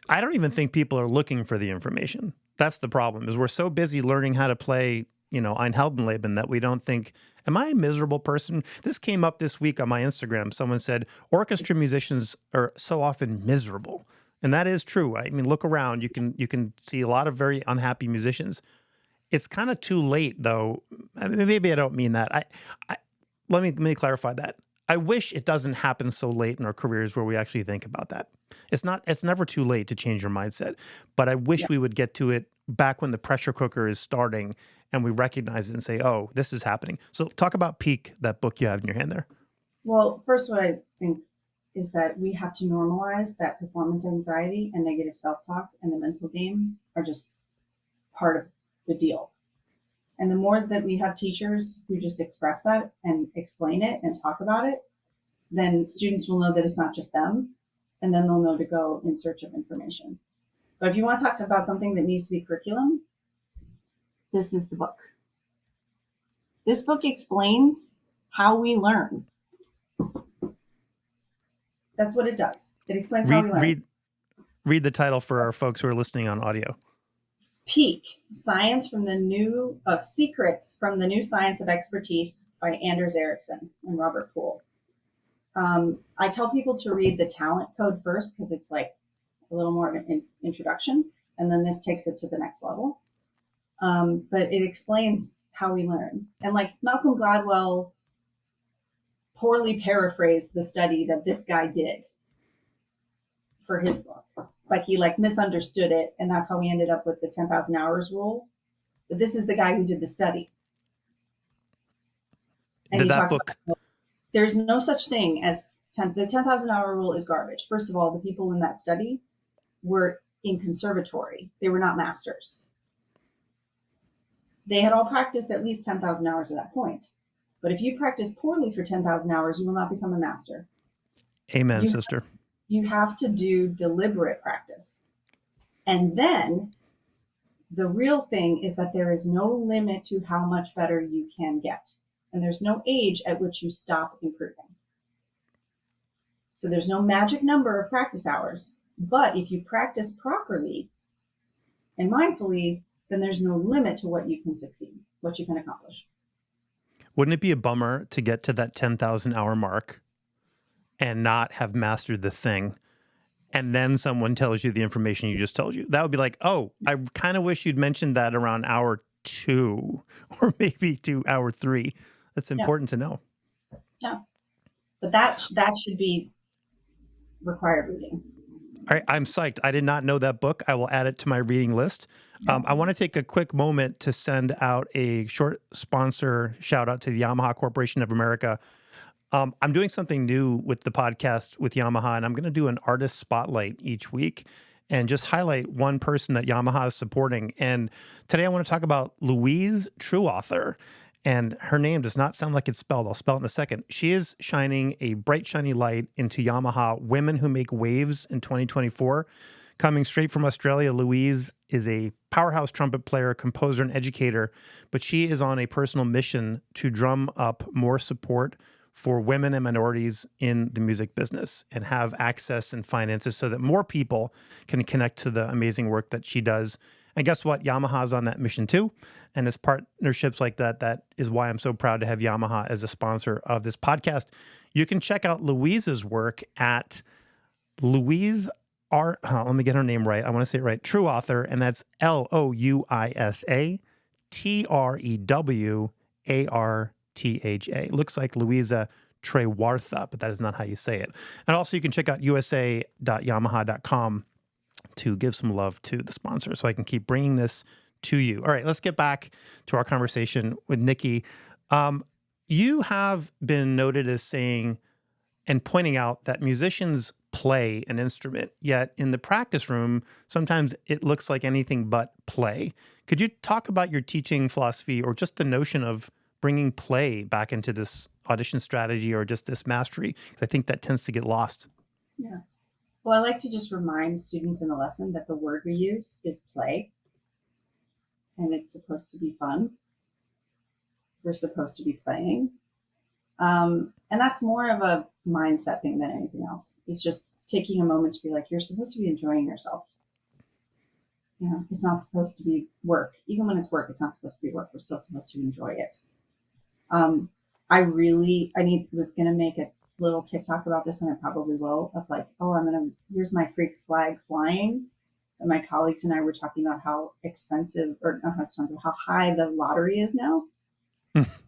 I don't even think people are looking for the information. That's the problem, is we're so busy learning how to play, Ein Heldenleben, that we don't think, am I a miserable person? This came up this week on my Instagram. Someone said, orchestra musicians are so often miserable. And that is true. I mean, look around. You can see a lot of very unhappy musicians. It's kind of too late, though. I mean, maybe I don't mean that. Let me clarify that. I wish it doesn't happen so late in our careers where we actually think about that. It's never too late to change your mindset, but I wish we would get to it back when the pressure cooker is starting and we recognize it and say, oh, this is happening. So talk about Peak, that book you have in your hand there. Well, first, what I think is that we have to normalize that performance anxiety and negative self-talk and the mental game are just part of the deal. And the more that we have teachers who just express that and explain it and talk about it, then students will know that it's not just them, and then they'll know to go in search of information. But if you want to talk about something that needs to be curriculum, this is the book. This book explains how we learn. That's what it does. It explains how we learn. Read the title for our folks who are listening on audio. Peak, Secrets from the New Science of Expertise by Anders Ericsson and Robert Poole. I tell people to read the talent code first because it's like a little more of an introduction, and then this takes it to the next level. But it explains how we learn. And like Malcolm Gladwell poorly paraphrased the study that this guy did for his book. Like he misunderstood it, and that's how we ended up with the 10,000 hours rule. But this is the guy who did the study. And he talks about there's no such thing as the 10,000 hour rule is garbage. First of all, the people in that study were in conservatory. They were not masters. They had all practiced at least 10,000 hours at that point. But if you practice poorly for 10,000 hours, you will not become a master. Amen, sister. You have to do deliberate practice. And then the real thing is that there is no limit to how much better you can get. And there's no age at which you stop improving. So there's no magic number of practice hours. But if you practice properly and mindfully, then there's no limit to what you can succeed, what you can accomplish. Wouldn't it be a bummer to get to that 10,000 hour mark and not have mastered the thing, and then someone tells you the information you just told you. That would be like, oh, I kind of wish you'd mentioned that around hour 2 or maybe to hour 3. That's important to know. Yeah. But that should be required reading. I'm psyched. I did not know that book. I will add it to my reading list. I want to take a quick moment to send out a short sponsor shout out to the Yamaha Corporation of America. I'm doing something new with the podcast with Yamaha, and I'm going to do an artist spotlight each week and just highlight one person that Yamaha is supporting. And today I want to talk about Louise Trueauthor. And her name does not sound like it's spelled. I'll spell it in a second. She is shining a bright, shiny light into Yamaha Women Who Make Waves in 2024. Coming straight from Australia, Louise is a powerhouse trumpet player, composer, and educator, but she is on a personal mission to drum up more support for women and minorities in the music business and have access and finances so that more people can connect to the amazing work that she does. And guess what? Yamaha's on that mission too. And it's partnerships like that, that is why I'm so proud to have Yamaha as a sponsor of this podcast. You can check out Louise's work at Louise R. Let me get her name right. I want to say it right. Trueauthor, and that's LouisaTrewartha. Looks like Louisa Trewartha, but that is not how you say it. And also you can check out usa.yamaha.com to give some love to the sponsor so I can keep bringing this to you. All right, let's get back to our conversation with Nikki. You have been noted as saying and pointing out that musicians play an instrument, yet in the practice room, sometimes it looks like anything but play. Could you talk about your teaching philosophy or just the notion of bringing play back into this audition strategy or just this mastery? I think that tends to get lost. Yeah. Well, I like to just remind students in the lesson that the word we use is play, and it's supposed to be fun. We're supposed to be playing. And that's more of a mindset thing than anything else. It's just taking a moment to be like, you're supposed to be enjoying yourself. You know, it's not supposed to be work. Even when it's work, it's not supposed to be work. We're still supposed to enjoy it. I was going to make a little TikTok about this, and I probably will, of like, here's my freak flag flying. And my colleagues and I were talking about how how high the lottery is now.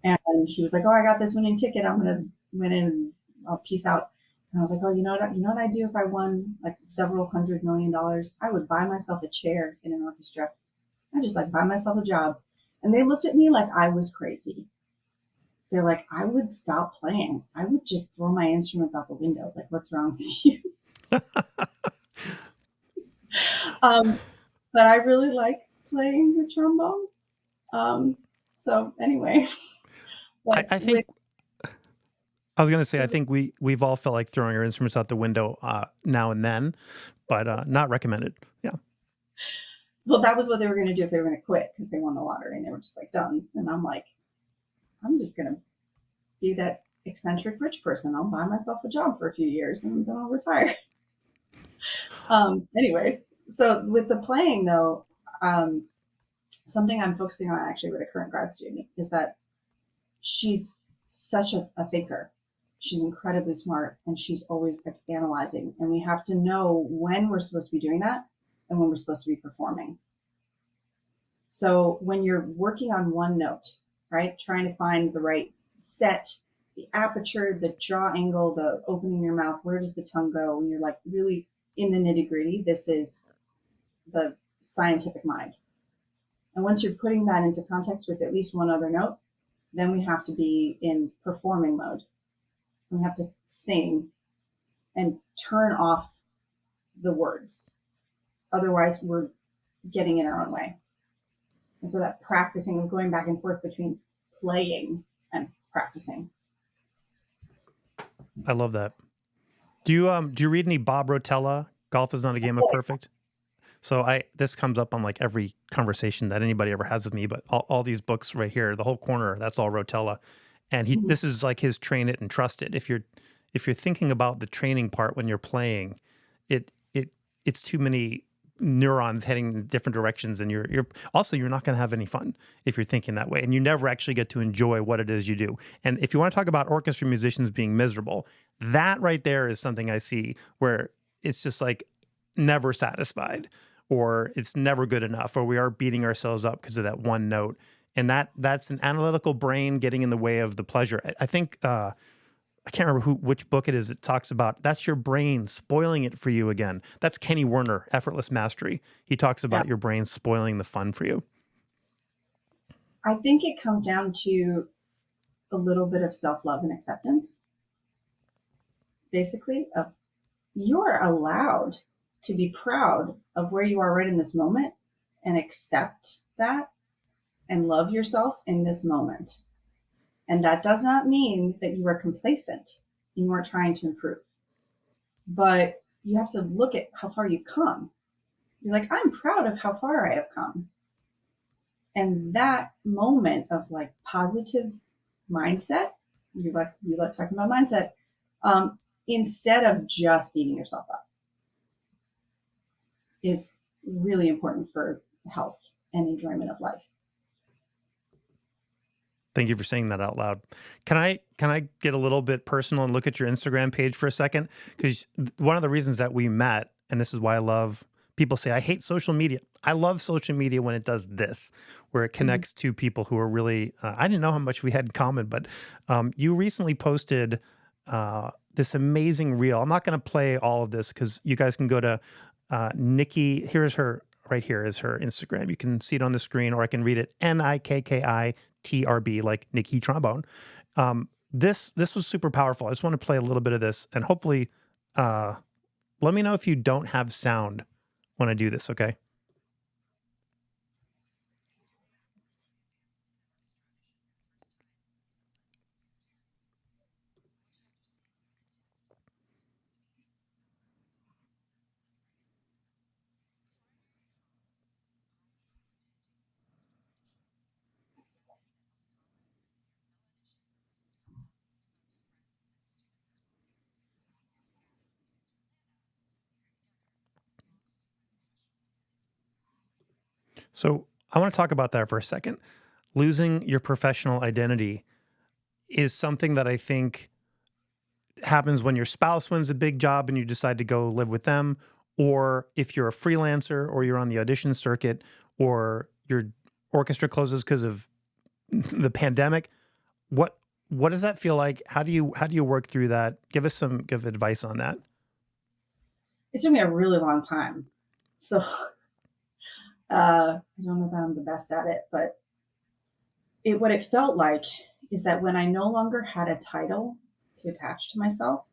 And she was like, oh, I got this winning ticket. I'm going to win in and I'll peace out. And I was like, oh, you know what I'd do if I won like several $100 million? I would buy myself a chair in an orchestra. I just like buy myself a job. And they looked at me like I was crazy. They're like, I would stop playing. I would just throw my instruments out the window. Like, what's wrong with you? But I really like playing the trombone. So anyway, I think I was going to say, I think we've all felt like throwing our instruments out the window now and then, but not recommended. Yeah. Well, that was what they were going to do if they were going to quit because they won the lottery and they were just like done. And I'm like, I'm just going to be that eccentric rich person. I'll buy myself a job for a few years and then I'll retire. Anyway, so with the playing though, something I'm focusing on actually with a current grad student is that she's such a thinker. She's incredibly smart and she's always like analyzing. And we have to know when we're supposed to be doing that and when we're supposed to be performing. So when you're working on one note, right, trying to find the right set, the aperture, the jaw angle, the opening your mouth, where does the tongue go? When you're like really in the nitty gritty, this is the scientific mind. And once you're putting that into context with at least one other note, then we have to be in performing mode. We have to sing and turn off the words. Otherwise, we're getting in our own way. And so that practicing and going back and forth between playing and practicing. I love that. Do you read any Bob Rotella? Golf is Not a Game of Perfect. So this comes up on like every conversation that anybody ever has with me, but all these books right here, the whole corner, that's all Rotella. And this is like his train it and trust it. If you're thinking about the training part when you're playing, it's too many neurons heading in different directions, and you're not going to have any fun if you're thinking that way, and you never actually get to enjoy what it is you do. And if you want to talk about orchestra musicians being miserable, That right there is something I see where it's just like never satisfied, or it's never good enough, or we are beating ourselves up because of that one note. And that's an analytical brain getting in the way of the pleasure. I think I can't remember which book it is. It talks about that's your brain spoiling it for you again. That's Kenny Werner, Effortless Mastery. He talks Yeah. about your brain spoiling the fun for you. I think it comes down to a little bit of self-love and acceptance, basically, of you're allowed to be proud of where you are right in this moment and accept that and love yourself in this moment. And that does not mean that you are complacent and you aren't trying to improve. But you have to look at how far you've come. You're like, I'm proud of how far I have come. And that moment of like positive mindset, you like talking about mindset, instead of just beating yourself up, is really important for health and enjoyment of life. Thank you for saying that out loud. Can I get a little bit personal and look at your Instagram page for a second? Because one of the reasons that we met, and this is why I love, people say I hate social media. I love social media when it does this, where it connects to people who are really, I didn't know how much we had in common, but you recently posted this amazing reel. I'm not going to play all of this because you guys can go to Nikki. Here's her, right here is her Instagram. You can see it on the screen, or I can read it, NIKKITRB, like Nikki Trombone. This was super powerful. I just want to play a little bit of this, and hopefully let me know if you don't have sound when I do this, okay? So I want to talk about that for a second. Losing your professional identity is something that I think happens when your spouse wins a big job and you decide to go live with them, or if you're a freelancer or you're on the audition circuit, or your orchestra closes because of the pandemic. What does that feel like? How do you work through that? Give advice on that. It took me a really long time. So I don't know that I'm the best at it, but what it felt like is that when I no longer had a title to attach to myself,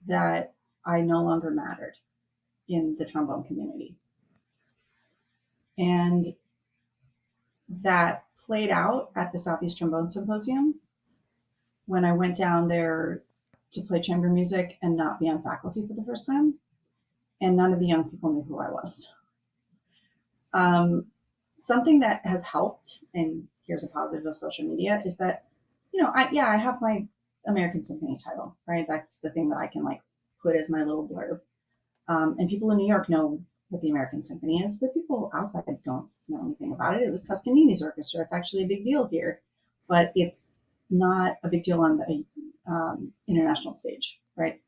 that I no longer mattered in the trombone community. And that played out at the Southeast Trombone Symposium when I went down there to play chamber music and not be on faculty for the first time. And none of the young people knew who I was. Something that has helped, and here's a positive of social media, is that, I have my American Symphony title, right? That's the thing that I can like put as my little blurb. And people in New York know what the American Symphony is, but people outside don't know anything about it. It was Toscanini's orchestra. It's actually a big deal here, but it's not a big deal on the international stage, right?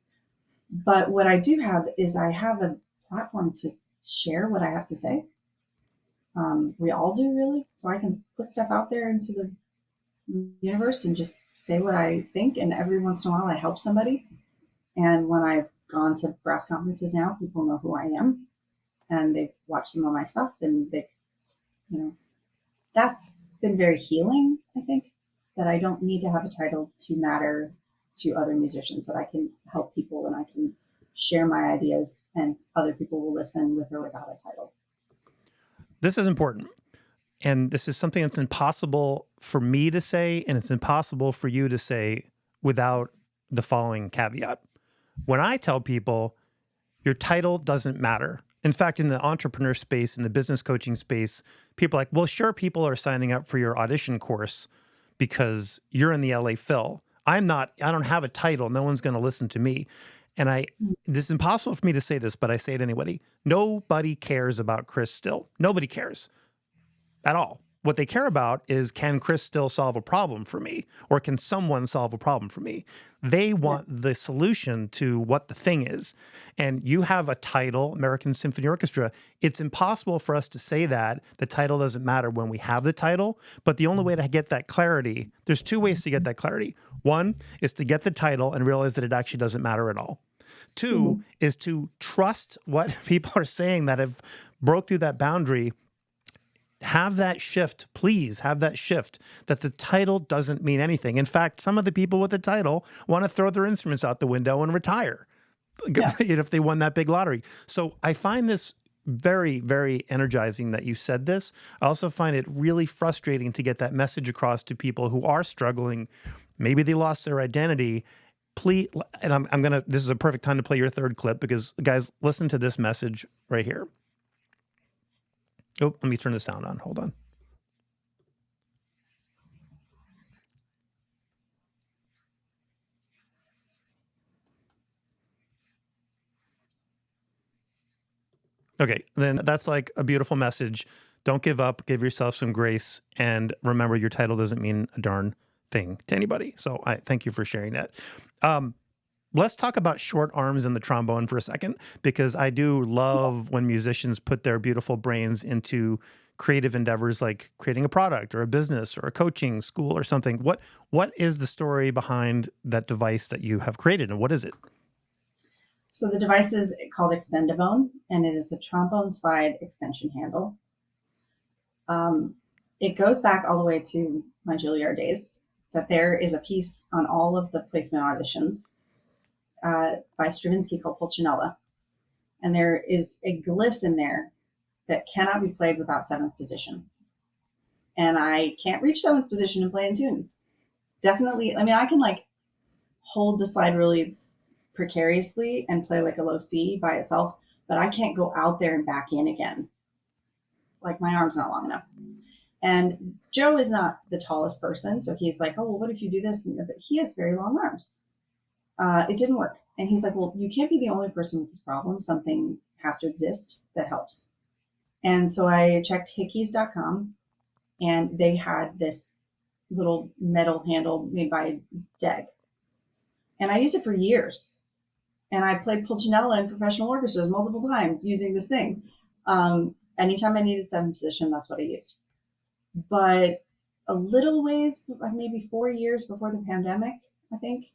But what I do have is I have a platform to share what I have to say. We all do, really. So I can put stuff out there into the universe and just say what I think. And every once in a while, I help somebody. And when I've gone to brass conferences now, people know who I am, and they've watched some of my stuff, and that's been very healing. I think that I don't need to have a title to matter to other musicians, that I can help people and I can share my ideas, and other people will listen with or without a title. This is important. And this is something that's impossible for me to say, and it's impossible for you to say without the following caveat. When I tell people your title doesn't matter, in fact, in the entrepreneur space, in the business coaching space, people are like, well, sure, people are signing up for your audition course because you're in the LA Phil. I don't have a title. No one's going to listen to me. And this is impossible for me to say this, but I say it anyway. Nobody cares about Chris still. Nobody cares at all. What they care about is, can Chris still solve a problem for me? Or can someone solve a problem for me? They want the solution to what the thing is. And you have a title, American Symphony Orchestra. It's impossible for us to say that the title doesn't matter when we have the title. But the only way to get that clarity, there's two ways to get that clarity. One is to get the title and realize that it actually doesn't matter at all. Two is to trust what people are saying that have broke through that boundary. Have that shift, please have that shift, that the title doesn't mean anything. In fact, some of the people with the title want to throw their instruments out the window and retire if they won that big lottery. So I find this very, very energizing that you said this. I also find it really frustrating to get that message across to people who are struggling. Maybe they lost their identity. Please, and I'm going to, this is a perfect time to play your third clip, because guys, listen to this message right here. Oh, let me turn the sound on. Hold on. Okay, then that's like a beautiful message. Don't give up. Give yourself some grace. And remember, your title doesn't mean a darn thing to anybody. So I thank you for sharing that. Let's talk about short arms and the trombone for a second, because I do love when musicians put their beautiful brains into creative endeavors like creating a product or a business or a coaching school or something. What is the story behind that device that you have created, and what is it? So the device is called Extendivone, and it is a trombone slide extension handle. It goes back all the way to my Juilliard days, that there is a piece on all of the placement auditions by Stravinsky called Pulcinella. And there is a gliss in there that cannot be played without seventh position. And I can't reach seventh position and play in tune. Definitely, I mean, I can like hold the slide really precariously and play like a low C by itself, but I can't go out there and back in again. Like my arm's not long enough. And Joe is not the tallest person, so he's like, oh, well, what if you do this? But he has very long arms. It didn't work. And he's like, well, you can't be the only person with this problem. Something has to exist that helps. And so I checked hickeys.com, and they had this little metal handle made by Deg. And I used it for years. And I played Pulcinella in professional orchestras multiple times using this thing. Anytime I needed seventh position, that's what I used. But a little ways, maybe 4 years before the pandemic, I think,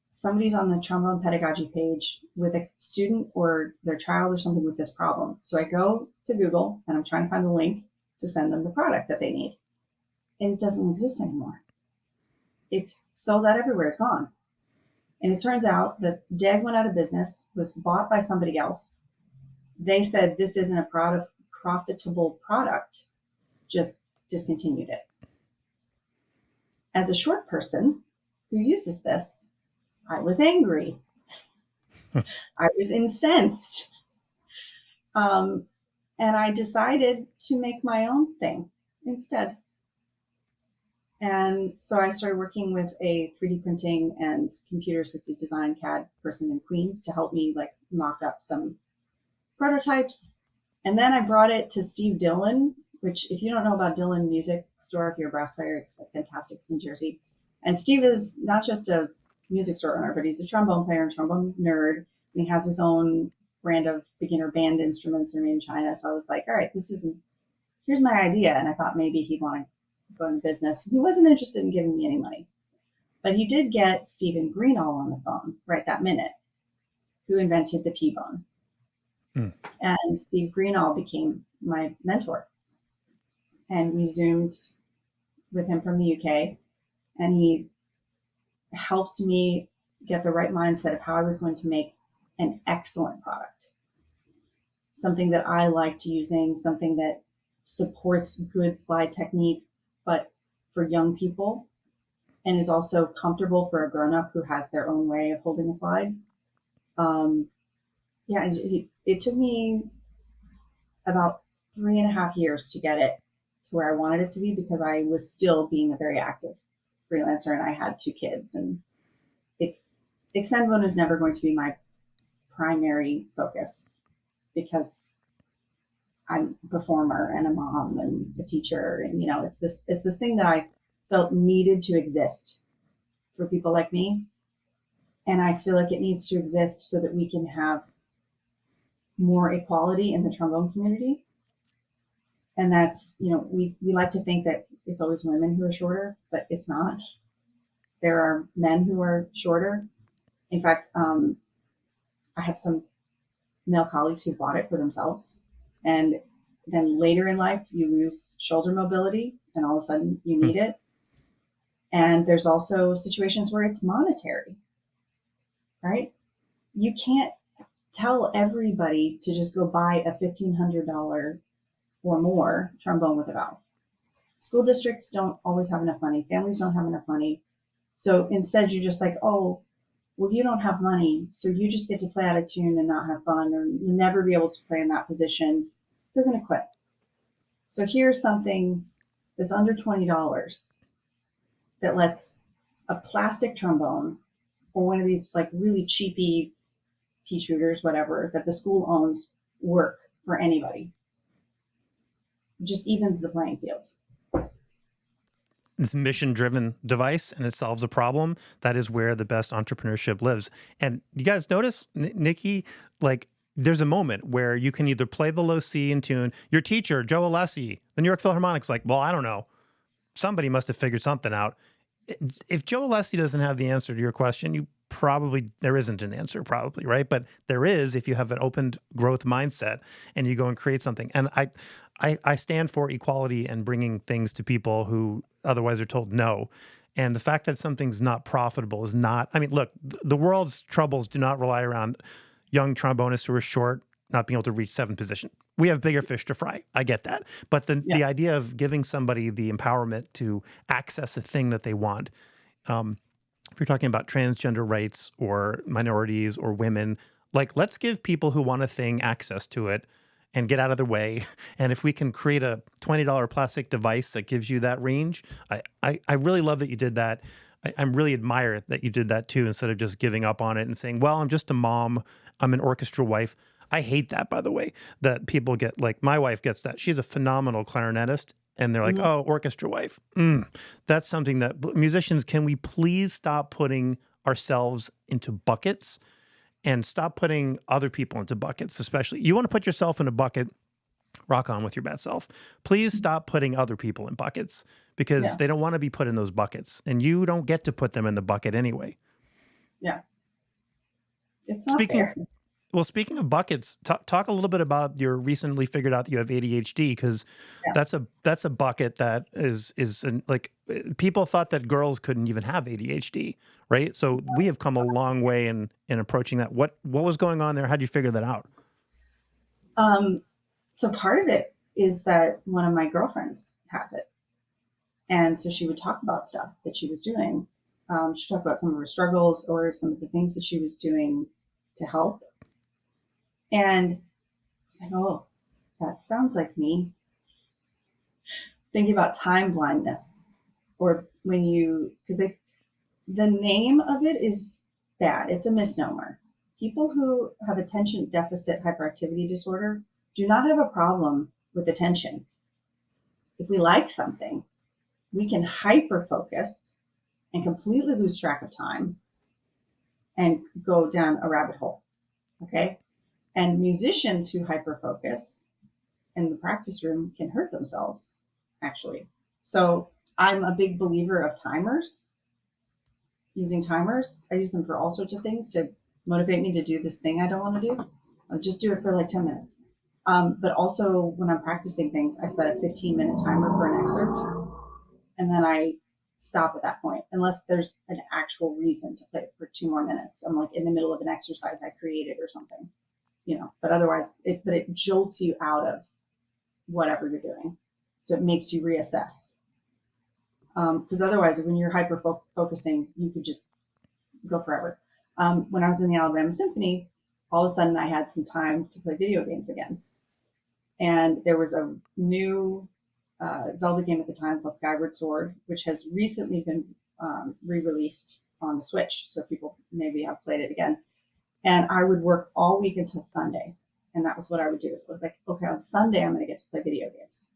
somebody's on the trombone pedagogy page with a student or their child or something with this problem. So I go to Google and I'm trying to find the link to send them the product that they need. And it doesn't exist anymore. It's sold out everywhere. It's gone. And it turns out that Deg went out of business, was bought by somebody else. They said this isn't a profitable product, just discontinued it. As a short person who uses this, I was angry. I was incensed. And I decided to make my own thing instead. And so I started working with a 3D printing and computer assisted design CAD person in Queens to help me like mock up some prototypes. And then I brought it to Steve Dillon, which if you don't know about Dillon Music Store, if you're a brass player, it's like fantastic. It's in Jersey. And Steve is not just a music store owner, but he's a trombone player and trombone nerd. And he has his own brand of beginner band instruments that are made in China. So I was like, all right, here's my idea. And I thought maybe he'd want to go into business. He wasn't interested in giving me any money, but he did get Stephen Greenall on the phone right that minute, who invented the P-bone. And Steve Greenall became my mentor. And we Zoomed with him from the UK, and he helped me get the right mindset of how I was going to make an excellent product. Something that I liked using, something that supports good slide technique, but for young people, and is also comfortable for a grown-up who has their own way of holding a slide. It took me about 3.5 years to get it to where I wanted it to be, because I was still being a very active freelancer and I had 2 kids, and Extendivone is never going to be my primary focus, because I'm a performer and a mom and a teacher. And, it's this thing that I felt needed to exist for people like me. And I feel like it needs to exist so that we can have more equality in the trombone community. And that's, we like to think that it's always women who are shorter, but it's not. There are men who are shorter. In fact, I have some male colleagues who bought it for themselves. And then later in life, you lose shoulder mobility and all of a sudden you need it. And there's also situations where it's monetary, right? You can't tell everybody to just go buy a $1,500 or more trombone with a valve. School districts don't always have enough money. Families don't have enough money. So instead, you're just like, oh, well, you don't have money, so you just get to play out of tune and not have fun, or you'll never be able to play in that position. They're going to quit. So here's something that's under $20 that lets a plastic trombone or one of these like really cheapy pea shooters, whatever, that the school owns work for anybody. It just evens the playing field. It's a mission-driven device, and it solves a problem. That is where the best entrepreneurship lives. And you guys notice, Nikki, like there's a moment where you can either play the low C in tune. Your teacher, Joe Alessi, the New York Philharmonic's like, well, I don't know. Somebody must have figured something out. If Joe Alessi doesn't have the answer to your question, there isn't an answer probably, right? But there is if you have an open growth mindset and you go and create something. And I stand for equality and bringing things to people who otherwise are told no. And the fact that something's not profitable is not, I mean, look, the world's troubles do not rely around young trombonists who are short, not being able to reach 7th position. We have bigger fish to fry. I get that. But the idea of giving somebody the empowerment to access a thing that they want, if you're talking about transgender rights or minorities or women, like let's give people who want a thing access to it and get out of the way. And if we can create a $20 plastic device that gives you that range, I really love that you did that. I really admire that you did that too, instead of just giving up on it and saying, well, I'm just a mom, I'm an orchestral wife. I hate that, by the way, that people get, like my wife gets that. She's a phenomenal clarinetist. And they're like, oh, orchestra wife. That's something that musicians, can we please stop putting ourselves into buckets and stop putting other people into buckets, especially. You want to put yourself in a bucket, rock on with your bad self. Please stop putting other people in buckets because they don't want to be put in those buckets. And you don't get to put them in the bucket anyway. Yeah. It's not fair. Well, speaking of buckets, talk a little bit about your recently figured out that you have ADHD, because that's a bucket that is like people thought that girls couldn't even have ADHD, right? So we have come a long way in approaching that. What was going on there? How'd you figure that out? So part of it is that one of my girlfriends has it, and so she would talk about stuff that she was doing. She talked about some of her struggles or some of the things that she was doing to help. And I was like, oh, that sounds like me. Thinking about time blindness, or when because the name of it is bad. It's a misnomer. People who have attention deficit hyperactivity disorder do not have a problem with attention. If we like something, we can hyper focus and completely lose track of time and go down a rabbit hole. Okay. And musicians who hyperfocus in the practice room can hurt themselves, actually. So I'm a big believer of timers, using timers. I use them for all sorts of things to motivate me to do this thing I don't want to do. I'll just do it for like 10 minutes. But also when I'm practicing things, I set a 15-minute timer for an excerpt. And then I stop at that point, unless there's an actual reason to play it for 2 more minutes. I'm like in the middle of an exercise I created or something. But otherwise, it jolts you out of whatever you're doing. So it makes you reassess. Because otherwise, when you're hyper focusing, you could just go forever. When I was in the Alabama Symphony, all of a sudden I had some time to play video games again. And there was a new Zelda game at the time called Skyward Sword, which has recently been re-released on the Switch. So people maybe have played it again. And I would work all week until Sunday. And that was what I would do. Is like, okay, on Sunday, I'm going to get to play video games.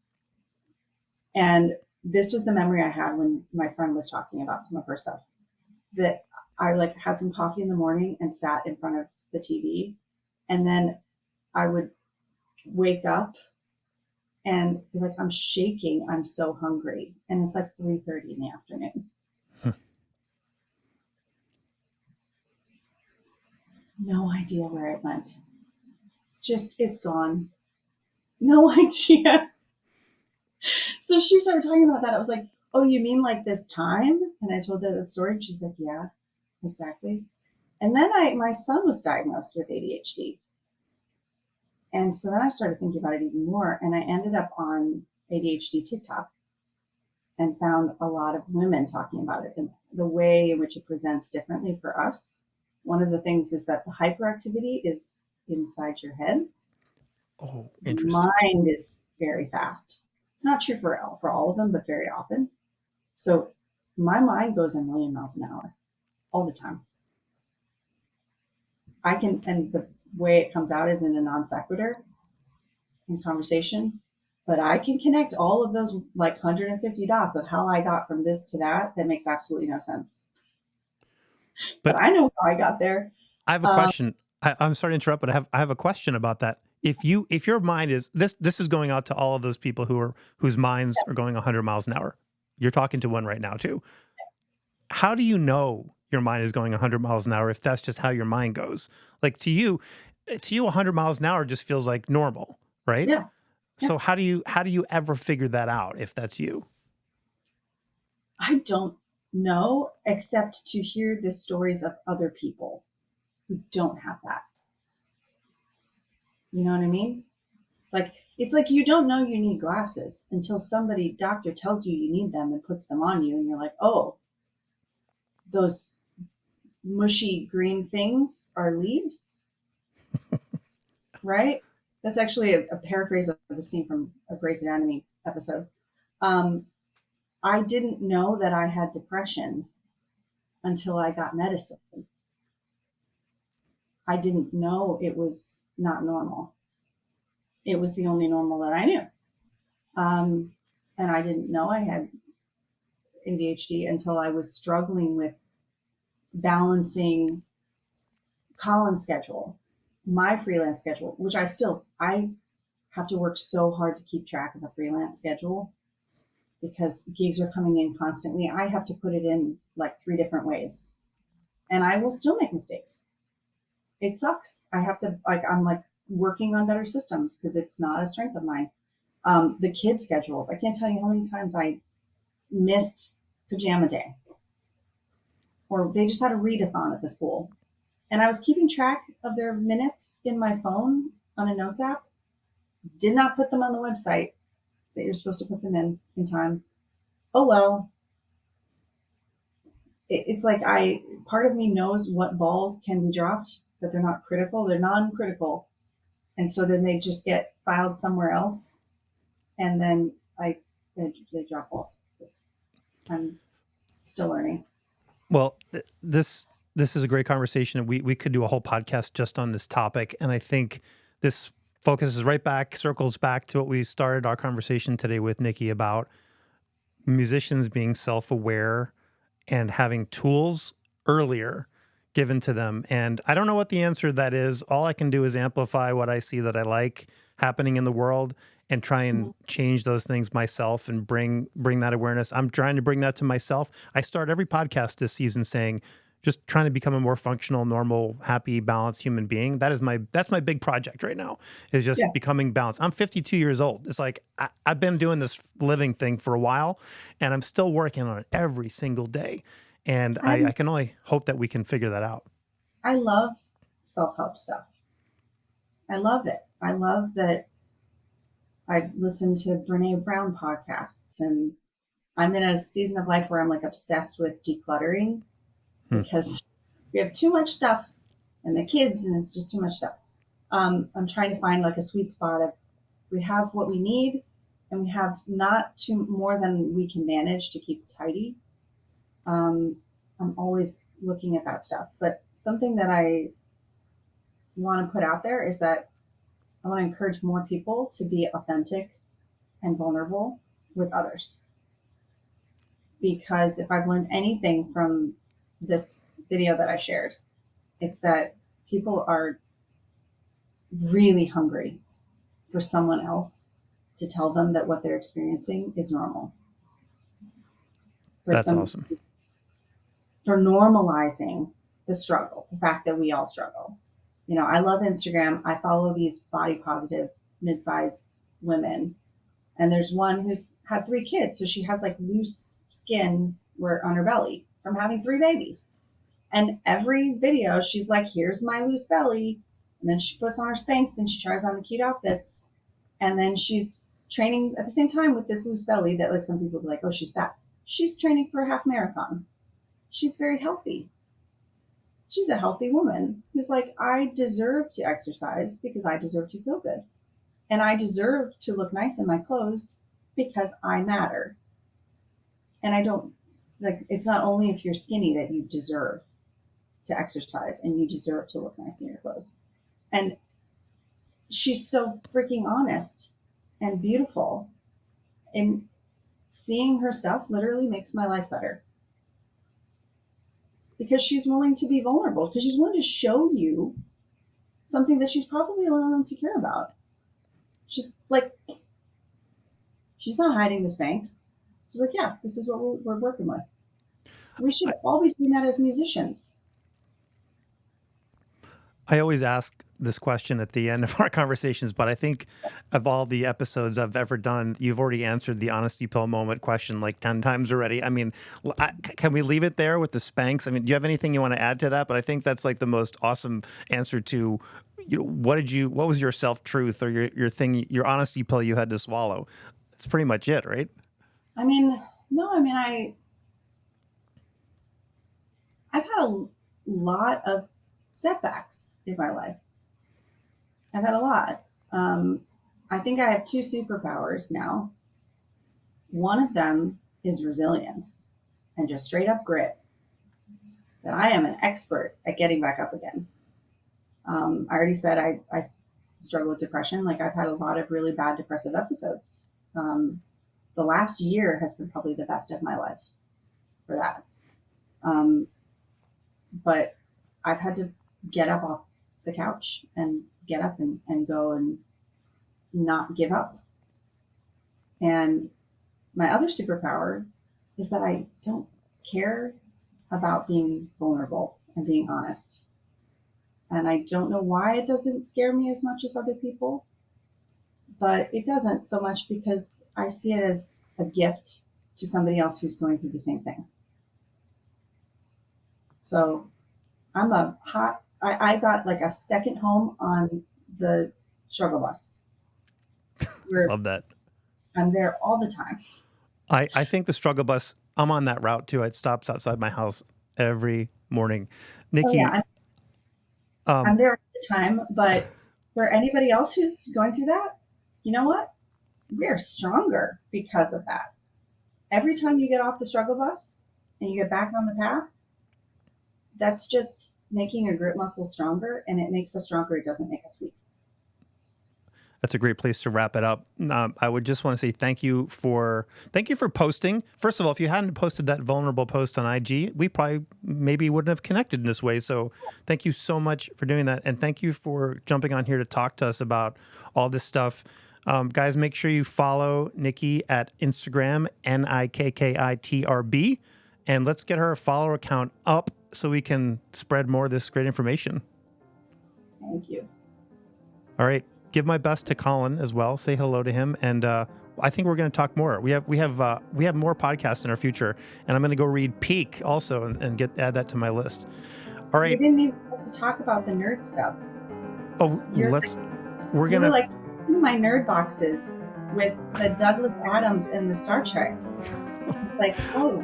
And this was the memory I had when my friend was talking about some of her stuff, that I like had some coffee in the morning and sat in front of the TV. And then I would wake up and be like, I'm shaking. I'm so hungry. And it's like 3:30 in the afternoon. No idea where it went. Just, it's gone. No idea. So she started talking about that. I was like, oh, you mean like this time? And I told her the story. And she's like, yeah, exactly. And then my son was diagnosed with ADHD. And so then I started thinking about it even more. And I ended up on ADHD TikTok and found a lot of women talking about it and the way in which it presents differently for us. One of the things is that the hyperactivity is inside your head. Oh, The interesting. mind is very fast. It's not true for all of them, but very often. So my mind goes a million miles an hour all the time. I can, and the way it comes out is in a non sequitur in conversation, but I can connect all of those like 150 dots of how I got from this to that. That makes absolutely no sense. But But I know how I got there. I have a question. I'm sorry to interrupt, but I have a question about that. If your mind is this is going out to all of those people whose minds are going 100 miles an hour. You're talking to one right now too. How do you know your mind is going 100 miles an hour if that's just how your mind goes? Like to you 100 miles an hour just feels like normal, right? Yeah. Yeah. So how do you ever figure that out if that's you? I don't know, except to hear the stories of other people who don't have that. You know what I mean? Like, it's like you don't know you need glasses until doctor tells you you need them and puts them on you. And you're like, oh, those mushy green things are leaves, right? That's actually a paraphrase of the scene from a Grey's Anatomy episode. Um, I didn't know that I had depression until I got medicine. I didn't know it was not normal. It was the only normal that I knew. Um, and I didn't know I had ADHD until I was struggling with balancing Colin's schedule, my freelance schedule, which I have to work so hard to keep track of the freelance schedule because gigs are coming in constantly. I have to put it in like 3 different ways and I will still make mistakes. It sucks. I have to I'm like working on better systems because it's not a strength of mine. The kid schedules. I can't tell you how many times I missed pajama day or they just had a readathon at the school. And I was keeping track of their minutes in my phone on a notes app. Did not put them on the website that you're supposed to put them in time. Oh well. It's like part of me knows what balls can be dropped, that they're not critical, they're non-critical. And so then they just get filed somewhere else. And then they drop balls. I'm still learning. Well, this is a great conversation. We could do a whole podcast just on this topic, and I think this circles back to what we started our conversation today with Nikki about musicians being self-aware and having tools earlier given to them. And I don't know what the answer to that is. All I can do is amplify what I see that I like happening in the world and try and change those things myself and bring that awareness. I'm trying to bring that to myself. I start every podcast this season saying, just trying to become a more functional, normal, happy, balanced human being. That's my big project right now, is just becoming balanced. I'm 52 years old. It's like I've been doing this living thing for a while, and I'm still working on it every single day. And I can only hope that we can figure that out. I love self-help stuff. I love it. I love that I listen to Brene Brown podcasts, and I'm in a season of life where I'm like obsessed with decluttering because we have too much stuff and the kids, and it's just too much stuff. I'm trying to find like a sweet spot of we have what we need and we have not too more than we can manage to keep tidy. I'm always looking at that stuff, but something that I want to put out there is that I want to encourage more people to be authentic and vulnerable with others. Because if I've learned anything from this video that I shared, it's that people are really hungry for someone else to tell them that what they're experiencing is normal. That's awesome. For normalizing the struggle, the fact that we all struggle. I love Instagram. I follow these body positive mid-sized women, and there's one who's had 3 kids, so she has like loose skin on her belly from having 3 babies. And every video, she's like, "Here's my loose belly," and then she puts on her Spanx and she tries on the cute outfits, and then she's training at the same time with this loose belly that, like, some people be like, "Oh, she's fat." She's training for a half marathon. She's very healthy. She's a healthy woman who's like, I deserve to exercise because I deserve to feel good. And I deserve to look nice in my clothes because I matter. And I don't, like, it's not only if you're skinny that you deserve to exercise and you deserve to look nice in your clothes. And she's so freaking honest and beautiful. And seeing her stuff literally makes my life better. Because she's willing to be vulnerable, because she's willing to show you something that she's probably a little insecure about. She's not hiding the Spanx. She's like, yeah, this is what we're working with. We should all be doing that as musicians. I always ask this question at the end of our conversations, but I think of all the episodes I've ever done, you've already answered the honesty pill moment question like 10 times already. I mean, can we leave it there with the Spanx? I mean, do you have anything you want to add to that? But I think that's like the most awesome answer to, what was your self-truth or your thing, your honesty pill you had to swallow? That's pretty much it, right? I've had a lot of setbacks in my life. I've had a lot. I think I have 2 superpowers now. One of them is resilience and just straight up grit. That I am an expert at getting back up again. I already said I struggle with depression. Like, I've had a lot of really bad depressive episodes. The last year has been probably the best of my life for that. But I've had to get up off the couch and get up and go and not give up. And my other superpower is that I don't care about being vulnerable and being honest. And I don't know why it doesn't scare me as much as other people, but it doesn't so much because I see it as a gift to somebody else who's going through the same thing. So I got like a second home on the struggle bus. Love that. I'm there all the time. I think the struggle bus, I'm on that route too. It stops outside my house every morning. Nikki. Oh, yeah, I'm there all the time, but for anybody else who's going through that, you know what? We're stronger because of that. Every time you get off the struggle bus and you get back on the path, that's just making your grit muscle stronger, and it makes us stronger. It doesn't make us weak. That's a great place to wrap it up. I would just want to say thank you for posting. First of all, if you hadn't posted that vulnerable post on IG, we probably maybe wouldn't have connected in this way. So thank you so much for doing that. And thank you for jumping on here to talk to us about all this stuff. Guys, make sure you follow Nikki at Instagram, NIKKITRB, and let's get her follower count up so we can spread more of this great information. Thank you. All right. Give my best to Colin as well. Say hello to him. And I think we're going to talk more. We have more podcasts in our future, and I'm going to go read Peak also and add that to my list. All right. We didn't even get to talk about the nerd stuff. Oh, we're going to like my nerd boxes with the Douglas Adams and the Star Trek. It's like, oh,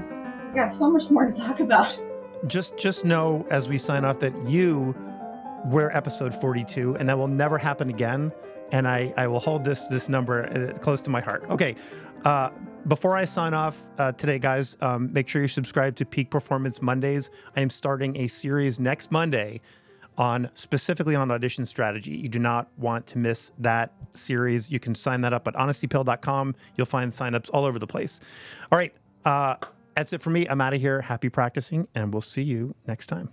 we got so much more to talk about. Just know as we sign off that we're episode 42, and that will never happen again. And I will hold this number close to my heart. Okay. Before I sign off today, guys, make sure you subscribe to Peak Performance Mondays. I am starting a series next Monday on specifically on audition strategy. You do not want to miss that series. You can sign that up at honestypill.com. You'll find signups all over the place. All right. That's it for me. I'm out of here. Happy practicing, and we'll see you next time.